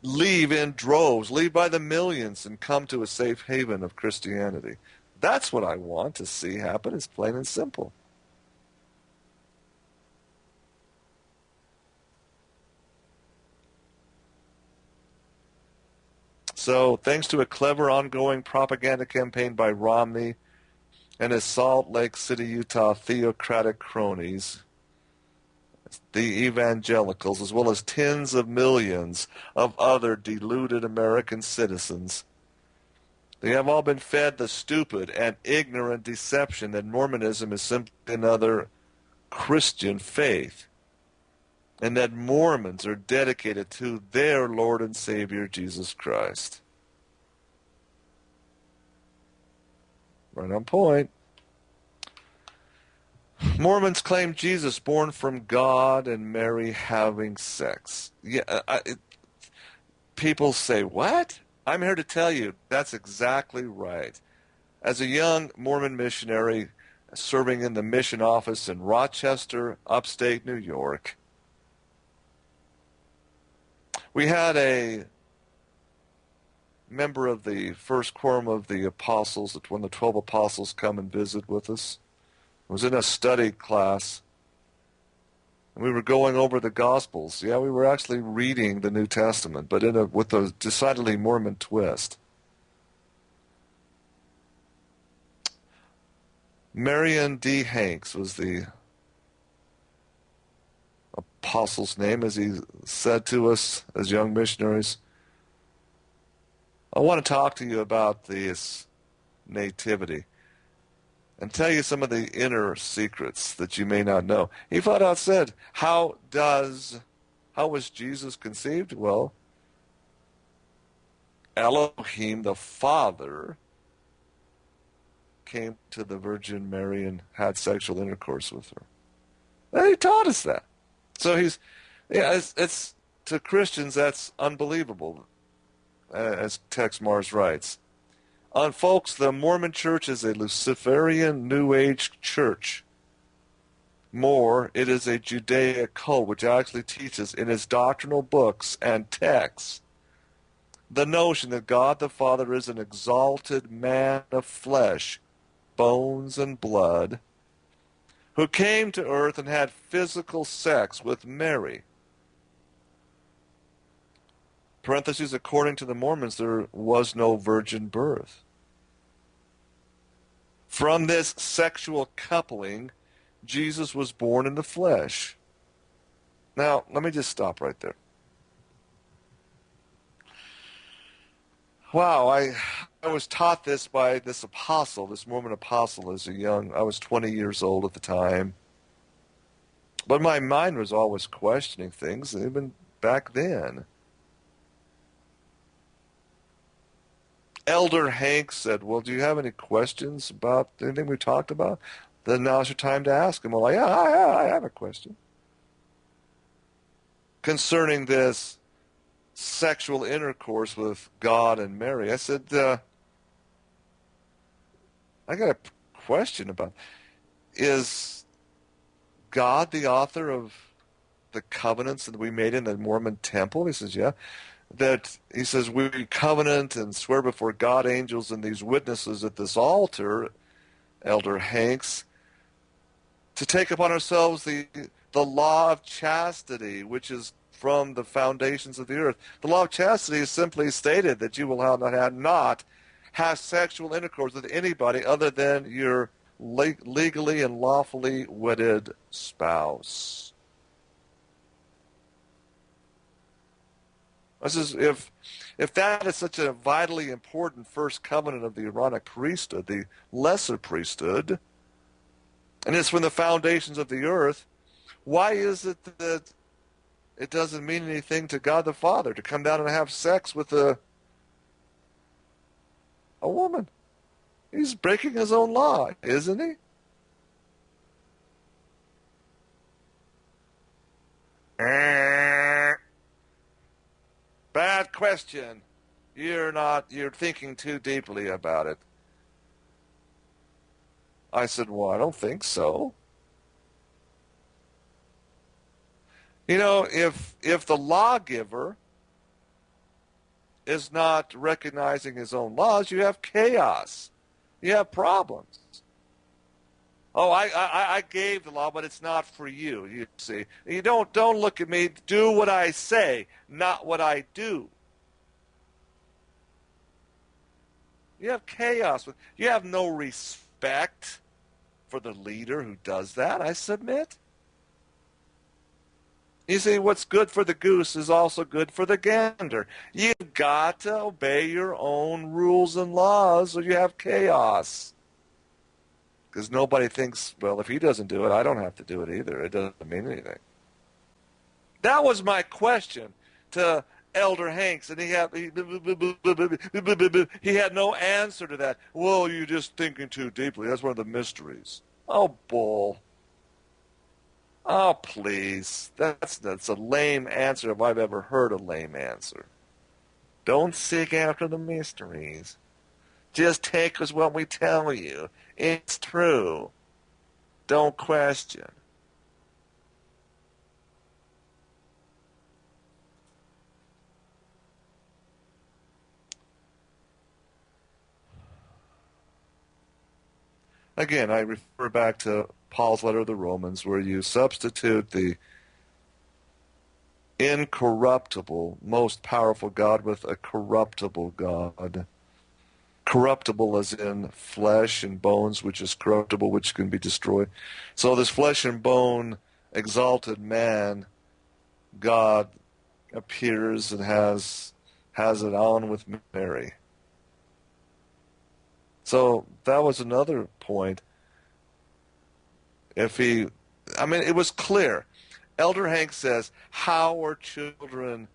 leave in droves, leave by the millions, and come to a safe haven of Christianity. That's what I want to see happen. It's plain and simple. So, thanks to a clever ongoing propaganda campaign by Romney and his Salt Lake City, Utah theocratic cronies, the evangelicals, as well as tens of millions of other deluded American citizens, they have all been fed the stupid and ignorant deception that Mormonism is simply another Christian faith, and that Mormons are dedicated to their Lord and Savior, Jesus Christ. Right on point. Mormons claim Jesus born from God and Mary having sex. People say, what? I'm here to tell you that's exactly right. As a young Mormon missionary serving in the mission office in Rochester, upstate New York, we had a member of the first quorum of the apostles, when the 12 apostles come and visit with us. I was in a study class, and we were going over the Gospels. Yeah, we were actually reading the New Testament, but with a decidedly Mormon twist. Marion D. Hanks was the apostle's name, as he said to us as young missionaries. I want to talk to you about this nativity and tell you some of the inner secrets that you may not know. He flat out said, how was Jesus conceived? Well, Elohim, the Father, came to the Virgin Mary and had sexual intercourse with her. And he taught us that. So it's to Christians, that's unbelievable, as Tex Mars writes. Folks, the Mormon Church is a Luciferian New Age church. More, it is a Judaic cult which actually teaches in its doctrinal books and texts the notion that God the Father is an exalted man of flesh, bones and blood, who came to earth and had physical sex with Mary. Parentheses, according to the Mormons, there was no virgin birth. From this sexual coupling, Jesus was born in the flesh. Now, let me just stop right there. Wow, I was taught this by this apostle, this Mormon apostle, I was 20 years old at the time. But my mind was always questioning things, even back then. Elder Hank said, well, do you have any questions about anything we talked about? Then now's your time to ask him. Well, yeah, I have a question. Concerning this sexual intercourse with God and Mary, I said, I got a question about, is God the author of the covenants that we made in the Mormon temple? He says, yeah. He says, we covenant and swear before God, angels, and these witnesses at this altar, Elder Hanks, to take upon ourselves the law of chastity, which is from the foundations of the earth. The law of chastity is simply stated that you will not have sexual intercourse with anybody other than your legally and lawfully wedded spouse. This is if that is such a vitally important first covenant of the Aaronic priesthood, the lesser priesthood, and it's from the foundations of the earth, why is it that it doesn't mean anything to God the Father to come down and have sex with a woman? He's breaking his own law, isn't he? Bad question. You're thinking too deeply about it. I said, well, I don't think so. You know, if the lawgiver is not recognizing his own laws, you have chaos. You have problems. Oh, I gave the law, but it's not for you. You see, you don't look at me. Do what I say, not what I do. You have chaos. You have no respect for the leader who does that, I submit. You see, what's good for the goose is also good for the gander. You've got to obey your own rules and laws, or you have chaos. Because nobody thinks, well, if he doesn't do it, I don't have to do it either. It doesn't mean anything. That was my question to Elder Hanks, and he had no answer to that. Well, you're just thinking too deeply. That's one of the mysteries. Oh, bull. Oh, please. That's a lame answer if I've ever heard a lame answer. Don't seek after the mysteries. Just take us what we tell you. It's true. Don't question. Again, I refer back to Paul's letter to the Romans, where you substitute the incorruptible, most powerful God with a corruptible God. Corruptible as in flesh and bones, which is corruptible, which can be destroyed. So this flesh and bone exalted man, God, appears and has it on with Mary. So that was another point. It was clear. Elder Hank says, how are children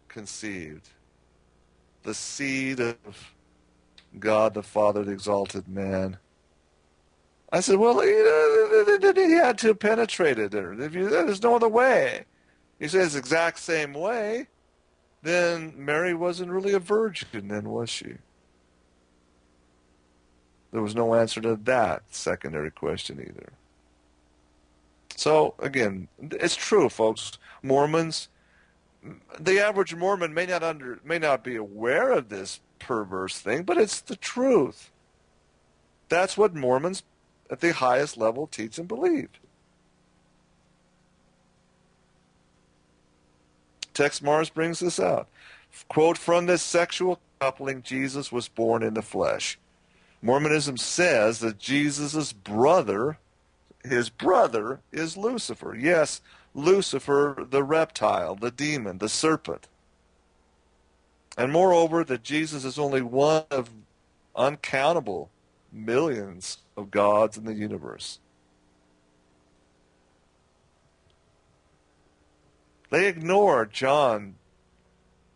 conceived? The seed of God the Father, the exalted man. I said, well, he had to penetrate it. There's no other way. He says, exact same way. Then Mary wasn't really a virgin, then, was she? There was no answer to that secondary question either. So, again, it's true, folks. Mormons, the average Mormon may not be aware of this perverse thing, but it's the truth. That's what Mormons at the highest level teach and believe. Tex Mars brings this out. Quote, from this sexual coupling, Jesus was born in the flesh. Mormonism says that Jesus' brother, his brother, is Lucifer. Yes, Lucifer, the reptile, the demon, the serpent. And moreover, that Jesus is only one of uncountable millions of gods in the universe. They ignore John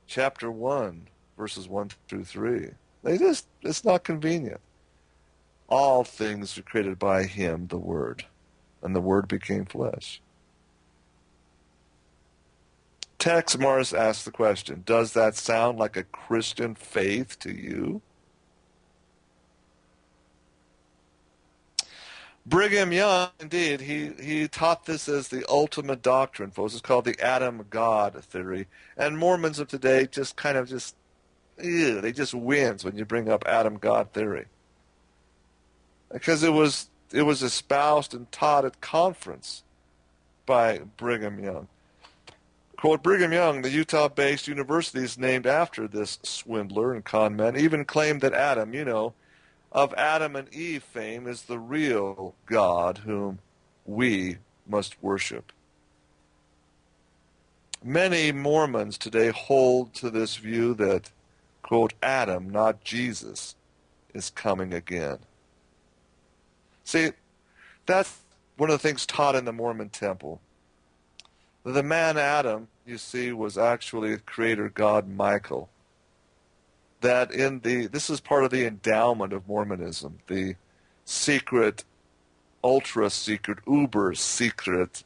chapter 1, verses 1 through 3. It's not convenient. All things are created by him, the Word, and the Word became flesh. Tex Morris asked the question, does that sound like a Christian faith to you? Brigham Young, indeed, he taught this as the ultimate doctrine, folks. It's called the Adam God theory. And Mormons of today they just wins when you bring up Adam God theory. Because it was espoused and taught at conference by Brigham Young. Quote, Brigham Young, the Utah-based university is named after this swindler and con man, even claimed that Adam, of Adam and Eve fame, is the real God whom we must worship. Many Mormons today hold to this view that, quote, Adam, not Jesus, is coming again. See, that's one of the things taught in the Mormon temple. The man Adam, you see, was actually creator god Michael. This is part of the endowment of Mormonism, the secret, ultra-secret, uber-secret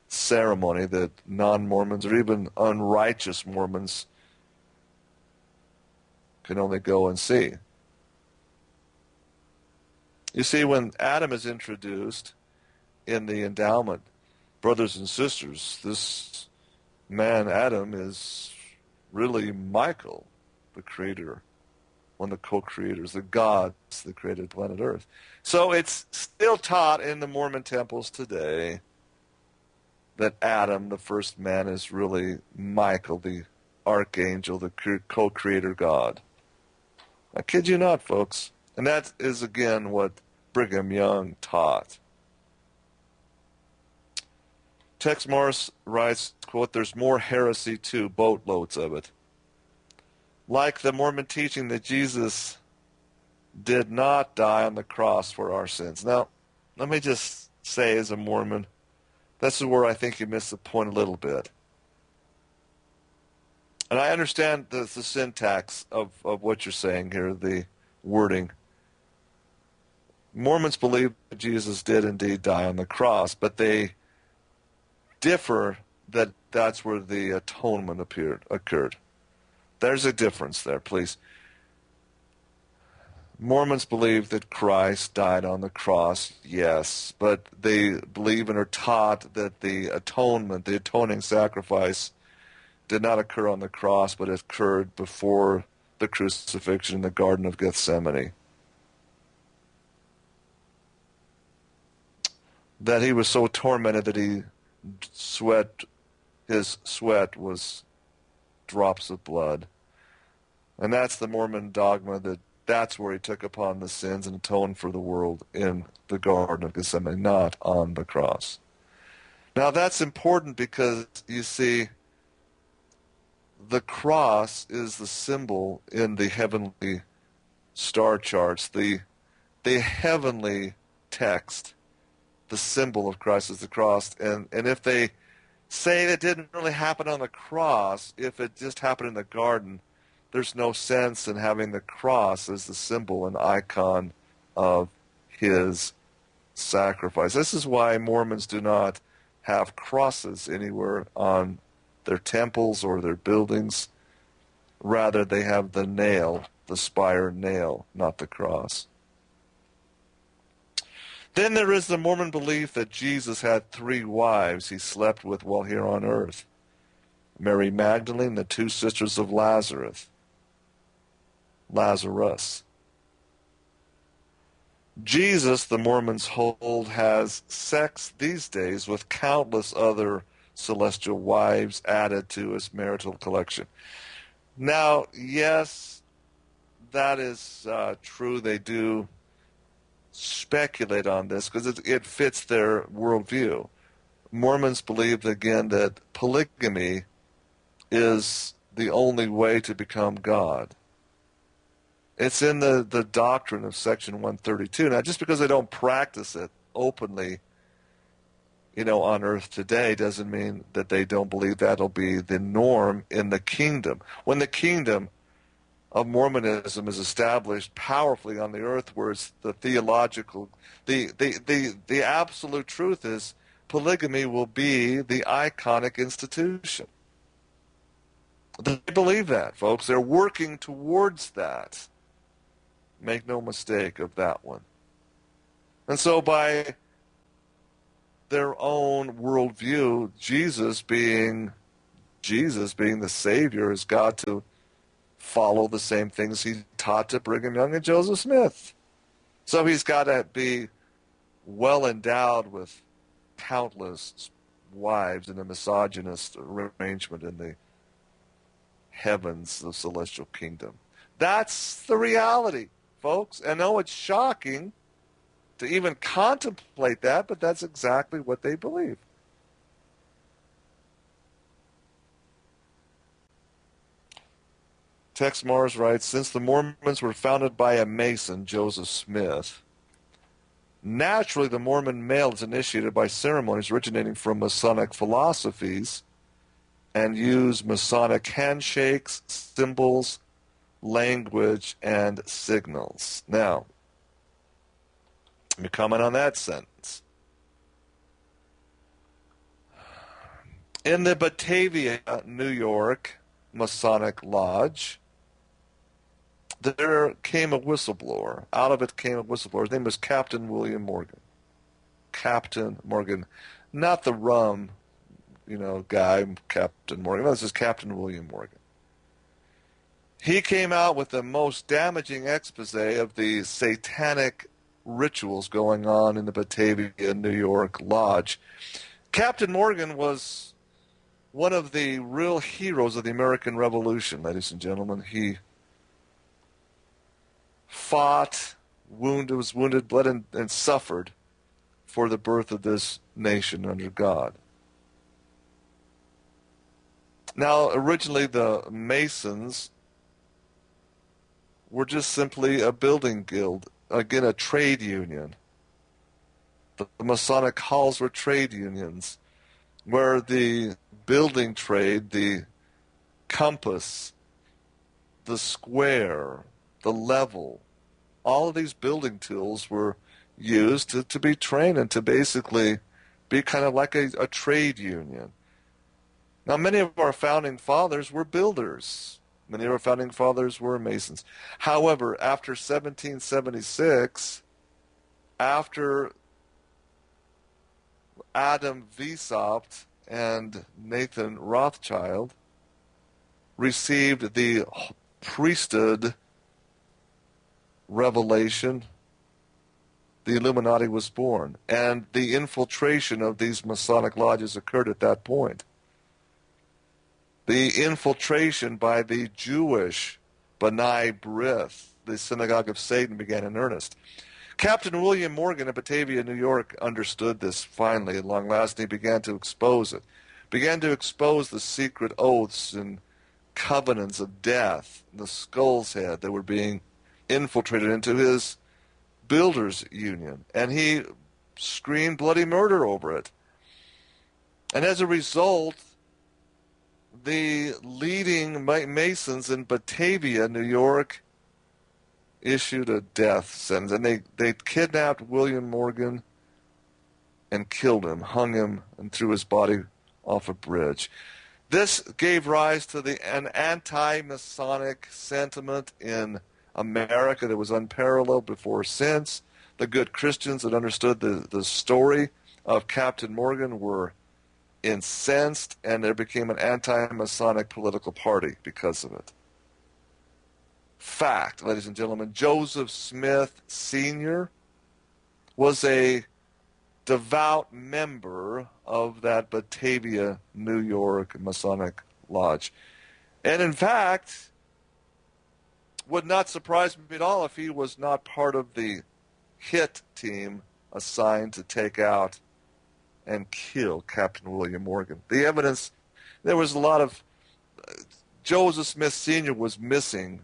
ceremony that non-Mormons or even unrighteous Mormons can only go and see. You see, when Adam is introduced in the endowment, brothers and sisters, this man Adam is really Michael, the creator, one of the co-creators, the gods that created planet Earth. So it's still taught in the Mormon temples today that Adam, the first man, is really Michael, the archangel, the co-creator God. I kid you not, folks. And that is, again, what Brigham Young taught. Tex Morris writes, quote, there's more heresy too, boatloads of it. Like the Mormon teaching that Jesus did not die on the cross for our sins. Now, let me just say as a Mormon, this is where I think you miss the point a little bit. And I understand the syntax of what you're saying here, the wording. Mormons believe that Jesus did indeed die on the cross, but they differ that that's where the atonement occurred. There's a difference there, please. Mormons believe that Christ died on the cross, yes, but they believe and are taught that the atonement, the atoning sacrifice, did not occur on the cross, but it occurred before the crucifixion in the Garden of Gethsemane. that he was so tormented that his sweat was drops of blood. And that's the Mormon dogma, that that's where he took upon the sins and atoned for the world in the Garden of Gethsemane, not on the cross. Now that's important because, you see, the cross is the symbol in the heavenly star charts. The heavenly text, the symbol of Christ is the cross. And if they say it didn't really happen on the cross, if it just happened in the garden, there's no sense in having the cross as the symbol and icon of his sacrifice. This is why Mormons do not have crosses anywhere on their temples or their buildings. Rather, they have the nail, the spire nail, not the cross. Then there is the Mormon belief that Jesus had 3 wives he slept with while here on earth: Mary Magdalene, the 2 sisters of Lazarus. Jesus, the Mormons hold, has sex these days with countless other celestial wives added to his marital collection. Now, yes, that is true. They do speculate on this because it fits their worldview. Mormons believe, again, that polygamy is the only way to become God. It's in the doctrine of Section 132. Now, just because they don't practice it openly, on earth today, doesn't mean that they don't believe that'll be the norm in the kingdom. When the kingdom of Mormonism is established powerfully on the earth, where it's the theological, the absolute truth is polygamy will be the iconic institution. They believe that, folks. They're working towards that. Make no mistake of that one. And so by their own worldview, Jesus being the Savior, has got to follow the same things he taught to Brigham Young and Joseph Smith. So he's got to be well endowed with countless wives in a misogynist arrangement in the heavens, the celestial kingdom. That's the reality, folks. I know it's shocking to even contemplate that, but that's exactly what they believe. Tex Mars writes, since the Mormons were founded by a Mason, Joseph Smith, naturally the Mormon male is initiated by ceremonies originating from Masonic philosophies and use Masonic handshakes, symbols, language, and signals. Now, let me comment on that sentence. In the Batavia, New York Masonic Lodge, there came a whistleblower. Out of it came a whistleblower. His name was Captain William Morgan. Captain Morgan. Not the rum, guy, Captain Morgan. No, this is Captain William Morgan. He came out with the most damaging expose of the satanic rituals going on in the Batavia, New York Lodge. Captain Morgan was one of the real heroes of the American Revolution, ladies and gentlemen. He fought, was wounded, bled, and suffered for the birth of this nation under God. Now, originally the Masons were just simply a building guild, again, a trade union. The Masonic halls were trade unions, where the building trade, the compass, the square, the level, all of these building tools were used to be trained and to basically be kind of like a trade union. Now, many of our founding fathers were builders. Many of our founding fathers were Masons. However, after 1776, after Adam Weishaupt and Nathan Rothschild received the priesthood revelation the Illuminati was born, and the infiltration of these Masonic lodges occurred at that point. The infiltration by the Jewish B'nai B'rith, the Synagogue of Satan, began in earnest. Captain William Morgan of Batavia, New York, understood this finally at long last, and he began to expose it. Began to expose the secret oaths and covenants of death, the skull's head that were being infiltrated into his builders union. And he screamed bloody murder over it. And as a result, the leading Masons in Batavia, New York, issued a death sentence. And they kidnapped William Morgan and killed him, hung him, and threw his body off a bridge. This gave rise to an anti-Masonic sentiment in America that was unparalleled before or since. The good Christians that understood the story of Captain Morgan were incensed, and there became an anti-Masonic political party because of it. Fact, ladies and gentlemen, Joseph Smith Sr. was a devout member of that Batavia, New York Masonic Lodge. And in fact, would not surprise me at all if he was not part of the hit team assigned to take out and kill Captain William Morgan. The evidence, there was a lot of, Joseph Smith Sr. was missing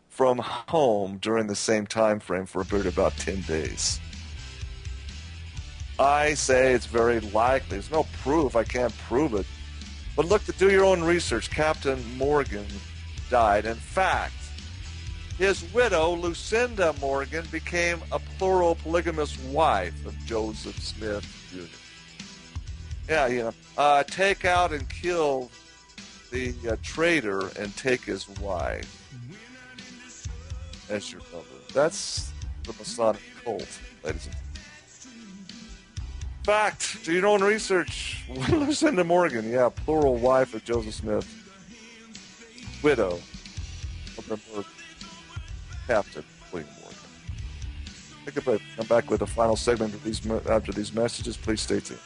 from home during the same time frame for a period of about 10 days. I say it's very likely. There's no proof. I can't prove it. But look, to do your own research. Captain Morgan died. In fact, his widow, Lucinda Morgan, became a plural polygamous wife of Joseph Smith Jr. Yeah, take out and kill the traitor and take his wife as your lover. That's the Masonic cult, ladies and gentlemen. Fact, do your own research. Lucinda Morgan, yeah, plural wife of Joseph Smith, widow of the Captain William Morgan. Take a break. Come back with the final segment of after these messages. Please stay tuned.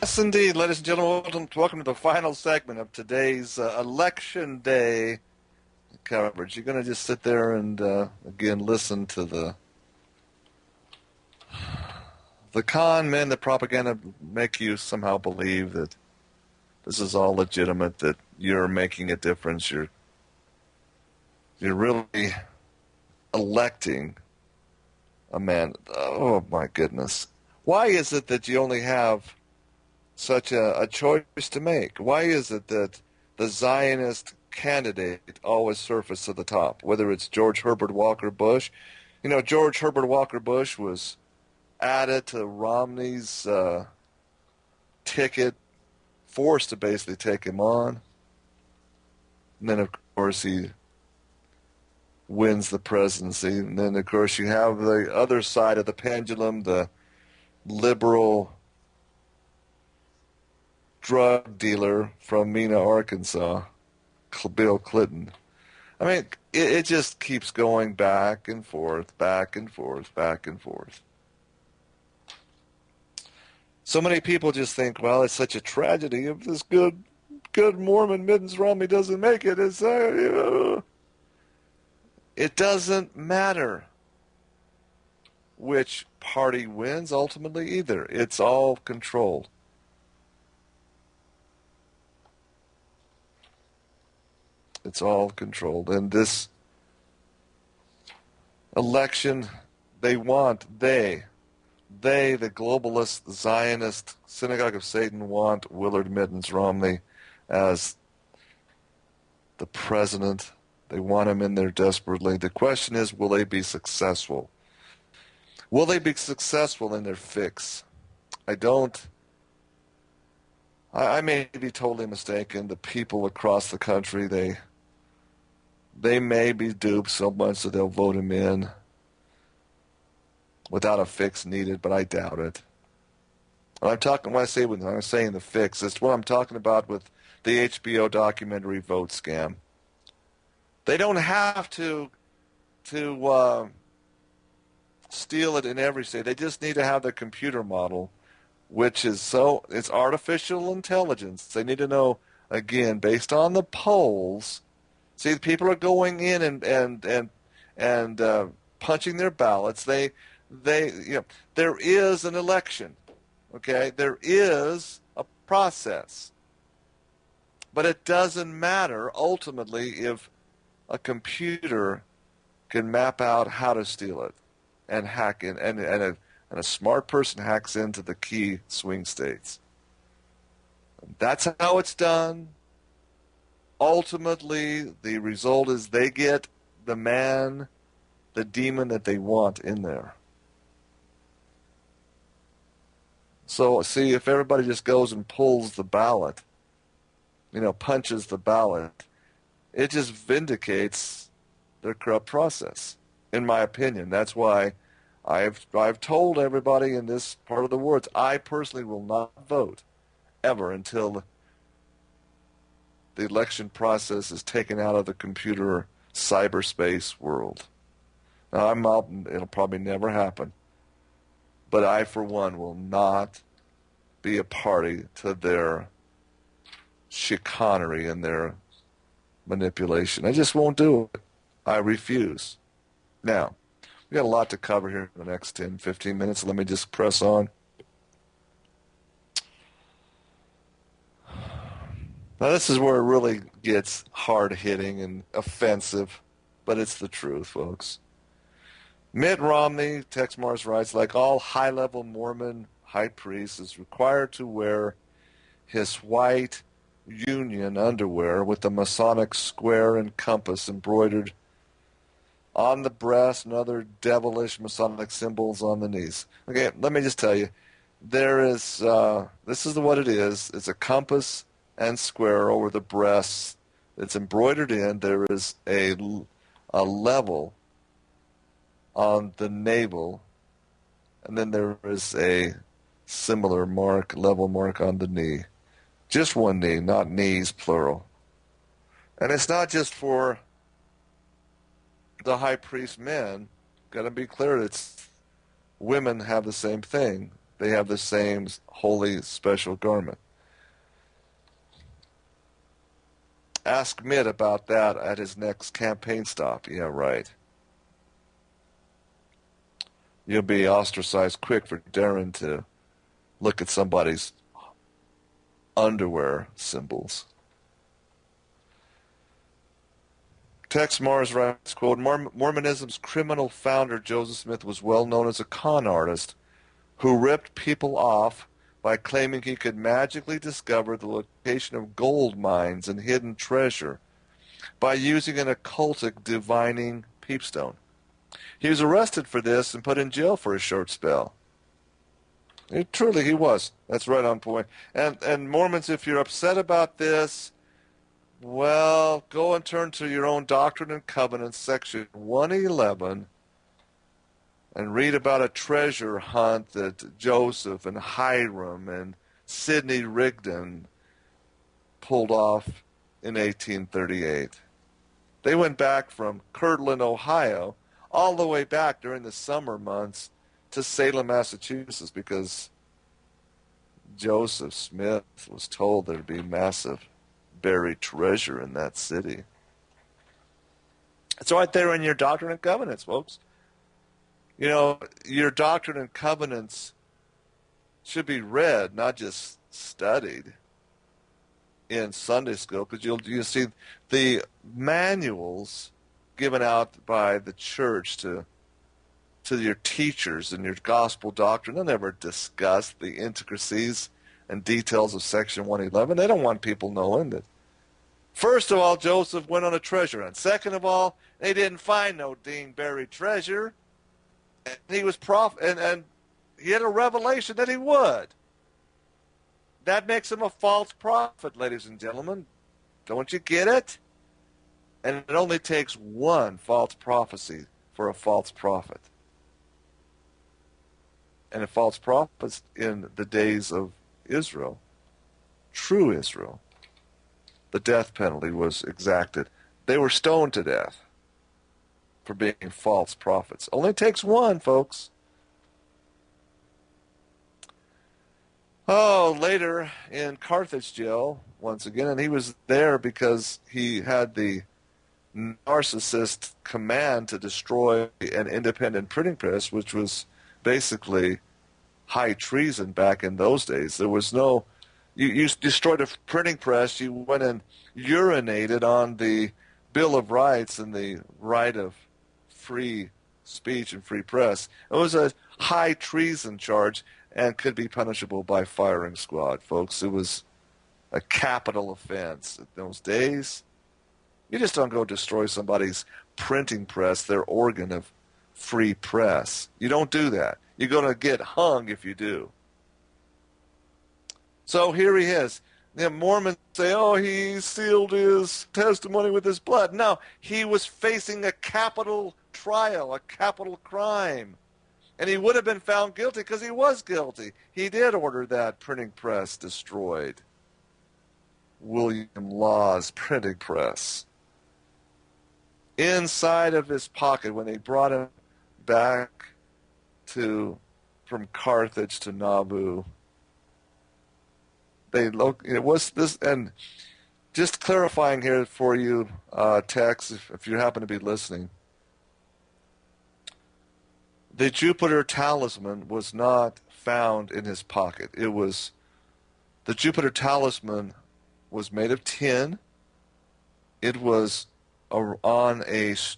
Yes, indeed, ladies and gentlemen, welcome to the final segment of today's Election Day coverage. You're going to just sit there and, again, listen to the con men, the propaganda, make you somehow believe that this is all legitimate, that you're making a difference, you're really electing a man. Oh, my goodness. Why is it that you only have such a choice to make? Why is it that the Zionist candidate always surfaces to the top, whether it's George Herbert Walker Bush? You know, George Herbert Walker Bush was added to Romney's ticket, forced to basically take him on. And then, of course, he wins the presidency. And then, of course, you have the other side of the pendulum, the liberal drug dealer from Mena, Arkansas, Bill Clinton. I mean, it just keeps going back and forth, back and forth, back and forth. So many people just think, well, it's such a tragedy if this good Mormon Mittens Romney doesn't make it. It doesn't matter which party wins ultimately either. It's all controlled. It's all controlled. And this election, the globalist, Zionist, Synagogue of Satan, want Willard Mittens Romney as the president. They want him in there desperately. The question is, will they be successful? Will they be successful in their fix? I may be totally mistaken. The people across the country, they may be duped so much that they'll vote him in without a fix needed, but I doubt it. When I'm saying the fix, it's what I'm talking about with the HBO documentary Vote Scam. They don't have to steal it in every state. They just need to have the computer model, which is it's artificial intelligence. They need to know, again, based on the polls. See, people are going in and punching their ballots. There is an election. Okay, there is a process, but it doesn't matter ultimately if a computer can map out how to steal it and hack in, and a smart person hacks into the key swing states. That's how it's done. Ultimately, the result is they get the man, the demon that they want in there. So, see, if everybody just goes and pulls the ballot, punches the ballot, it just vindicates their corrupt process, in my opinion. That's why I've told everybody in this part of the world, I personally will not vote ever until the election process is taken out of the computer cyberspace world. Now, it'll probably never happen. But I, for one, will not be a party to their chicanery and their manipulation. I just won't do it. I refuse. Now, we got a lot to cover here in the next 10, 15 minutes. Let me just press on. Now, this is where it really gets hard-hitting and offensive, but it's the truth, folks. Mitt Romney, Tex Mars writes, like all high-level Mormon high priests, is required to wear his white union underwear with the Masonic square and compass embroidered on the breast and other devilish Masonic symbols on the knees. Okay, let me just tell you, this is what it is. It's a compass and square over the breasts. It's embroidered in. There is a level on the navel, and then there is a similar level mark on the knee. Just one knee, not knees, plural. And it's not just for the high priest men. Got to be clear, women have the same thing. They have the same holy special garment. Ask Mitt about that at his next campaign stop. Yeah, right. You'll be ostracized quick for daring to look at somebody's underwear symbols. Tex Mars writes, quote, Mormonism's criminal founder Joseph Smith was well known as a con artist who ripped people off by claiming he could magically discover the location of gold mines and hidden treasure by using an occultic divining peepstone. He was arrested for this and put in jail for a short spell. Truly, he was. That's right on point. And Mormons, if you're upset about this, well, go and turn to your own Doctrine and Covenants, section 111, and read about a treasure hunt that Joseph and Hiram and Sidney Rigdon pulled off in 1838. They went back from Kirtland, Ohio, all the way back during the summer months to Salem, Massachusetts, because Joseph Smith was told there'd be massive buried treasure in that city. It's right there in your Doctrine and Covenants, folks. Your Doctrine and Covenants should be read, not just studied in Sunday school, because you'll see the manuals given out by the church to your teachers and your gospel doctrine. They'll never discuss the intricacies and details of section 111. They don't want people knowing that. First of all, Joseph went on a treasure hunt. Second of all, they didn't find no dang buried treasure. And he was and he had a revelation that he would. That makes him a false prophet, ladies and gentlemen. Don't you get it? And it only takes one false prophecy for a false prophet. And a false prophet in the days of Israel, true Israel, the death penalty was exacted. They were stoned to death for being false prophets. Only takes one, folks. Oh, later in Carthage jail, once again, and he was there because he had the narcissist command to destroy an independent printing press, which was basically high treason back in those days. There was no, you destroyed a printing press, you went and urinated on the Bill of Rights and the right of free speech and free press. It was a high treason charge and could be punishable by firing squad, folks. It was a capital offense in those days. You just don't go destroy somebody's printing press, their organ of free press. You don't do that. You're going to get hung if you do. So here he is. The Mormons say, oh, he sealed his testimony with his blood. No, he was facing a capital trial, a capital crime. And he would have been found guilty because he was guilty. He did order that printing press destroyed. William Law's printing press. Inside of his pocket, when they brought him back from Carthage to Nauvoo, it was this, and just clarifying here for you, Tex, if you happen to be listening, the Jupiter talisman was not found in his pocket. The Jupiter talisman was made of tin. It was around his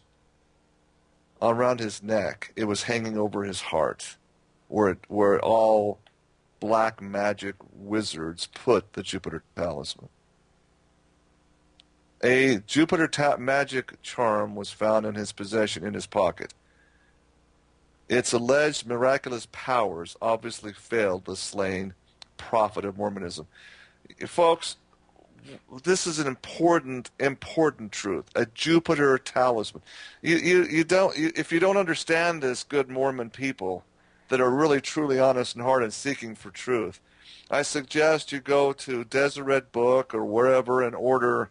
neck. It was hanging over his heart, where all black magic wizards put the Jupiter talisman. A Jupiter magic charm was found in his possession in his pocket. Its alleged miraculous powers obviously failed the slain prophet of Mormonism. Folks, this is an important truth. A Jupiter talisman. If you don't understand this, good Mormon people that are really truly honest in heart and seeking for truth, I suggest you go to Deseret Book or wherever and order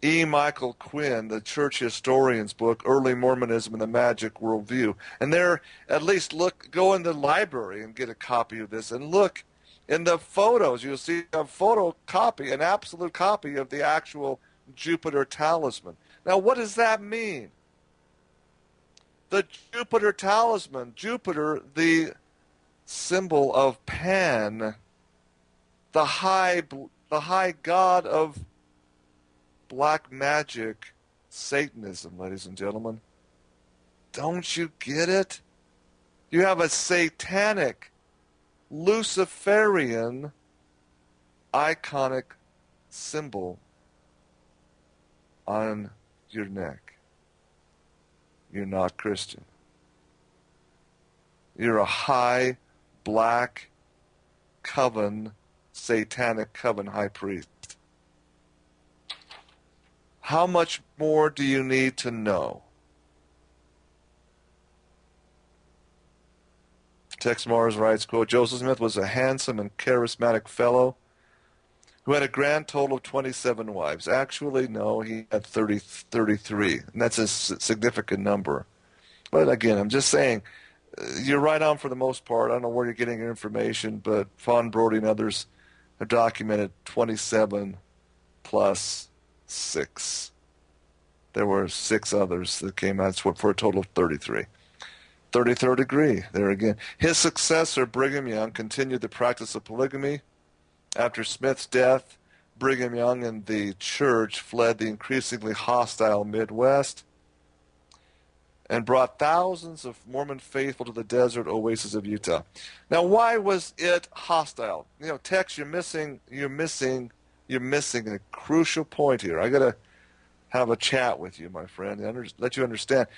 E. Michael Quinn, the church historian's book, Early Mormonism and the Magic Worldview. And there, at least go in the library and get a copy of this and look in the photos. You'll see a photocopy, an absolute copy of the actual Jupiter talisman. Now, what does that mean? The Jupiter talisman, Jupiter, the symbol of Pan, the high god of black magic, Satanism, ladies and gentlemen. Don't you get it? You have a satanic, Luciferian, iconic symbol on your neck. You're not Christian. You're a high, black, satanic coven high priest. How much more do you need to know? Tex Mars writes, quote, Joseph Smith was a handsome and charismatic fellow who had a grand total of 27 wives. Actually, no, he had 33, and that's a significant number. But again, I'm just saying, you're right on for the most part. I don't know where you're getting your information, but Fawn Brody and others have documented 27 plus 6. There were 6 others that came out for a total of 33. 33rd degree, there again. His successor, Brigham Young, continued the practice of polygamy. After Smith's death, Brigham Young and the church fled the increasingly hostile Midwest and brought thousands of Mormon faithful to the desert oasis of Utah. Now, why was it hostile? Tex, you're missing a crucial point here. I got to have a chat with you, my friend, and let you understand.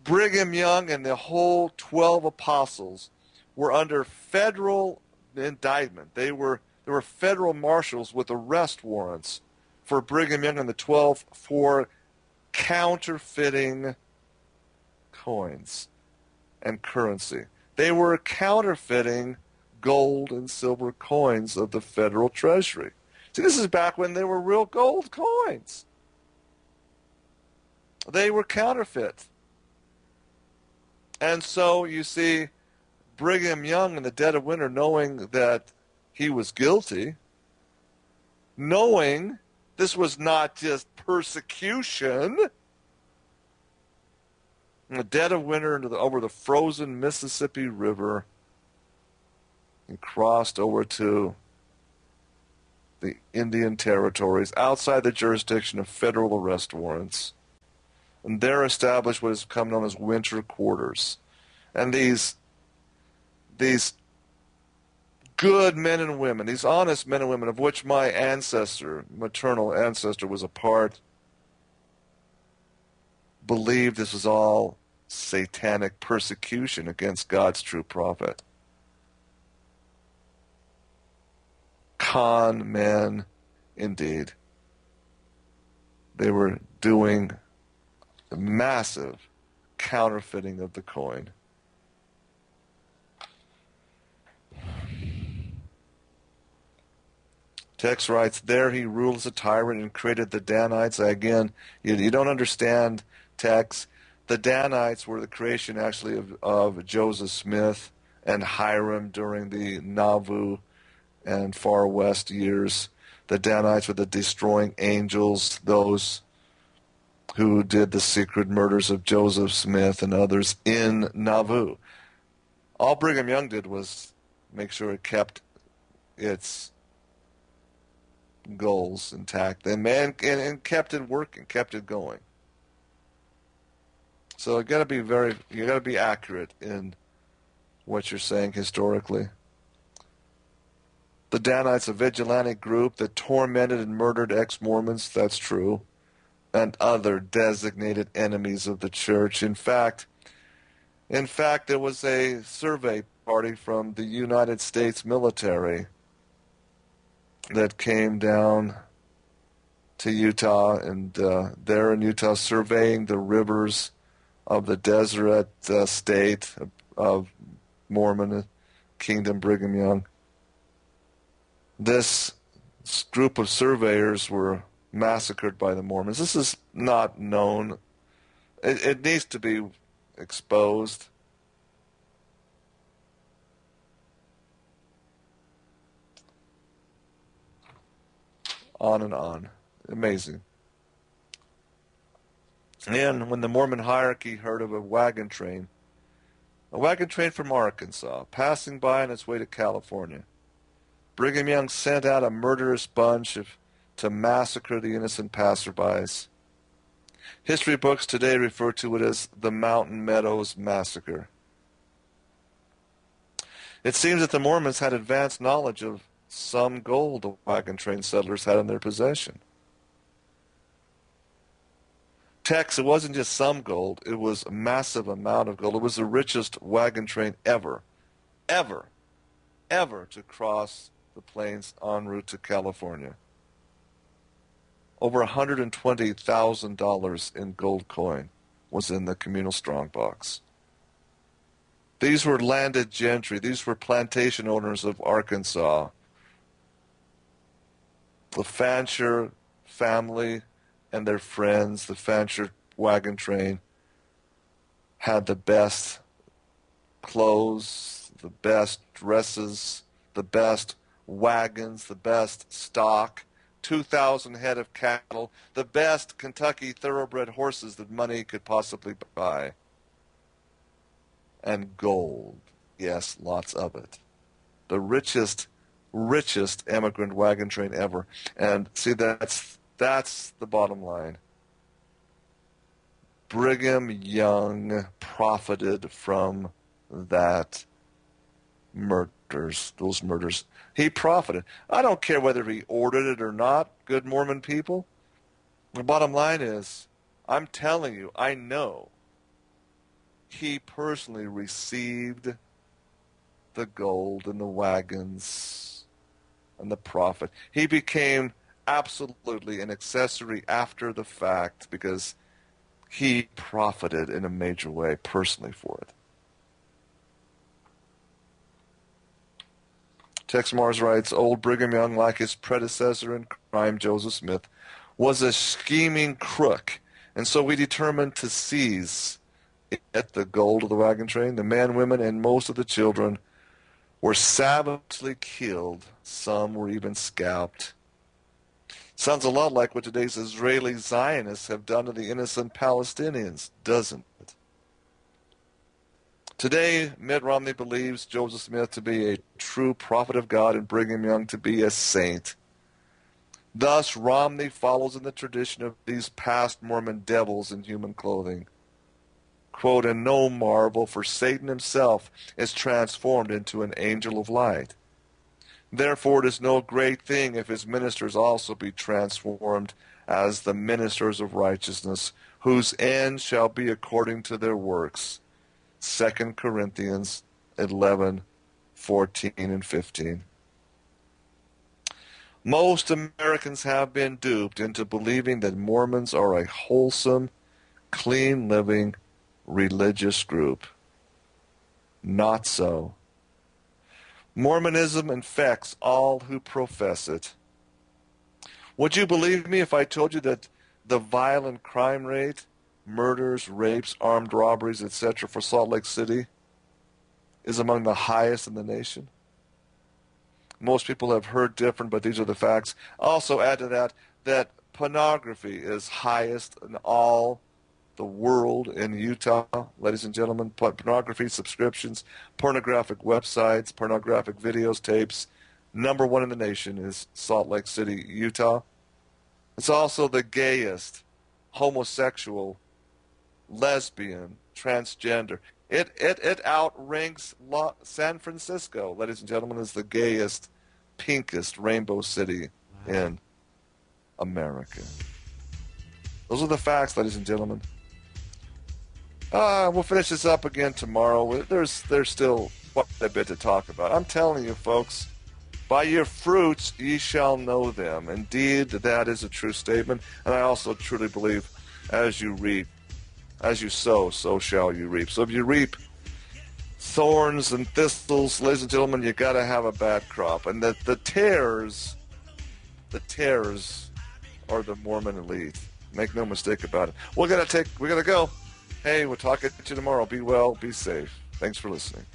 Brigham Young and the whole 12 apostles were under federal indictment. There were federal marshals with arrest warrants for Brigham Young and the 12 for counterfeiting coins and currency. They were counterfeiting gold and silver coins of the federal treasury. See, this is back when they were real gold coins. They were counterfeit. And so you see Brigham Young in the dead of winter, knowing that he was guilty, knowing this was not just persecution, in the dead of winter over the frozen Mississippi River, and crossed over to the Indian territories outside the jurisdiction of federal arrest warrants, and there established what has become known as winter quarters. And these good men and women, these honest men and women, of which my ancestor, maternal ancestor, was a part, believed this was all satanic persecution against God's true prophet. Con men, indeed. They were doing massive counterfeiting of the coin. Text writes, there he ruled as a tyrant and created the Danites. Again, you don't understand text. The Danites were the creation actually of Joseph Smith and Hiram during the Nauvoo and Far West years. The Danites were the destroying angels, those who did the secret murders of Joseph Smith and others in Nauvoo. All Brigham Young did was make sure it kept its goals intact and kept it working, kept it going. So you got to be accurate in what you're saying historically. The Danites, a vigilante group that tormented and murdered ex-Mormons, that's true, and other designated enemies of the church. In fact, there was a survey party from the United States military that came down to Utah, and there in Utah surveying the rivers of the Deseret state of Mormon Kingdom, Brigham Young. This group of surveyors were massacred by the Mormons. This is not known. It needs to be exposed. On and on. Amazing. And when the Mormon hierarchy heard of a wagon train from Arkansas, passing by on its way to California, Brigham Young sent out a murderous bunch to massacre the innocent passerbys. History books today refer to it as the Mountain Meadows Massacre. It seems that the Mormons had advanced knowledge of some gold the wagon train settlers had in their possession. Tex, it wasn't just some gold, it was a massive amount of gold. It was the richest wagon train ever to cross the plains en route to California. Over $120,000 in gold coin was in the communal strongbox. These were landed gentry. These were plantation owners of Arkansas. The Fancher family and their friends, the Fancher wagon train, had the best clothes, the best dresses, the best wagons, the best stock, 2,000 head of cattle, the best Kentucky thoroughbred horses that money could possibly buy. And gold. Yes, lots of it. The richest emigrant wagon train ever. And see, that's the bottom line. Brigham Young profited from those murders. He profited. I don't care whether he ordered it or not, good Mormon people. The bottom line is, I'm telling you, I know he personally received the gold and the wagons and the profit. He became absolutely an accessory after the fact because he profited in a major way personally for it. Tex Mars writes, old Brigham Young, like his predecessor in crime, Joseph Smith, was a scheming crook, and so we determined to seize It, the gold of the wagon train, the men, women, and most of the children were savagely killed. Some were even scalped. Sounds a lot like what today's Israeli Zionists have done to the innocent Palestinians, doesn't it? Today, Mitt Romney believes Joseph Smith to be a true prophet of God and Brigham Young to be a saint. Thus, Romney follows in the tradition of these past Mormon devils in human clothing. Quote, and no marvel, for Satan himself is transformed into an angel of light. Therefore it is no great thing if his ministers also be transformed as the ministers of righteousness, whose end shall be according to their works. 2 Corinthians 11:14 and 15. Most Americans have been duped into believing that Mormons are a wholesome, clean-living, religious group. Not so. Mormonism infects all who profess it. Would you believe me if I told you that the violent crime rate, murders, rapes, armed robberies, etc. for Salt Lake City is among the highest in the nation? Most people have heard different, but these are the facts. Also add to that pornography is highest in all the world in Utah, ladies and gentlemen. Pornography subscriptions, pornographic websites, pornographic videos, tapes. Number one in the nation is Salt Lake City, Utah. It's also the gayest, homosexual, lesbian, transgender. It outranks San Francisco, ladies and gentlemen, as the gayest, pinkest rainbow city in America. Those are the facts, ladies and gentlemen. We'll finish this up again tomorrow. There's still quite a bit to talk about. I'm telling you, folks, by your fruits ye shall know them. Indeed, that is a true statement. And I also truly believe, as you reap, as you sow, so shall you reap. So if you reap thorns and thistles, ladies and gentlemen, you got to have a bad crop. And the tares are the Mormon elite. Make no mistake about it. We gotta go. Hey, we'll talk at you tomorrow. Be well, be safe. Thanks for listening.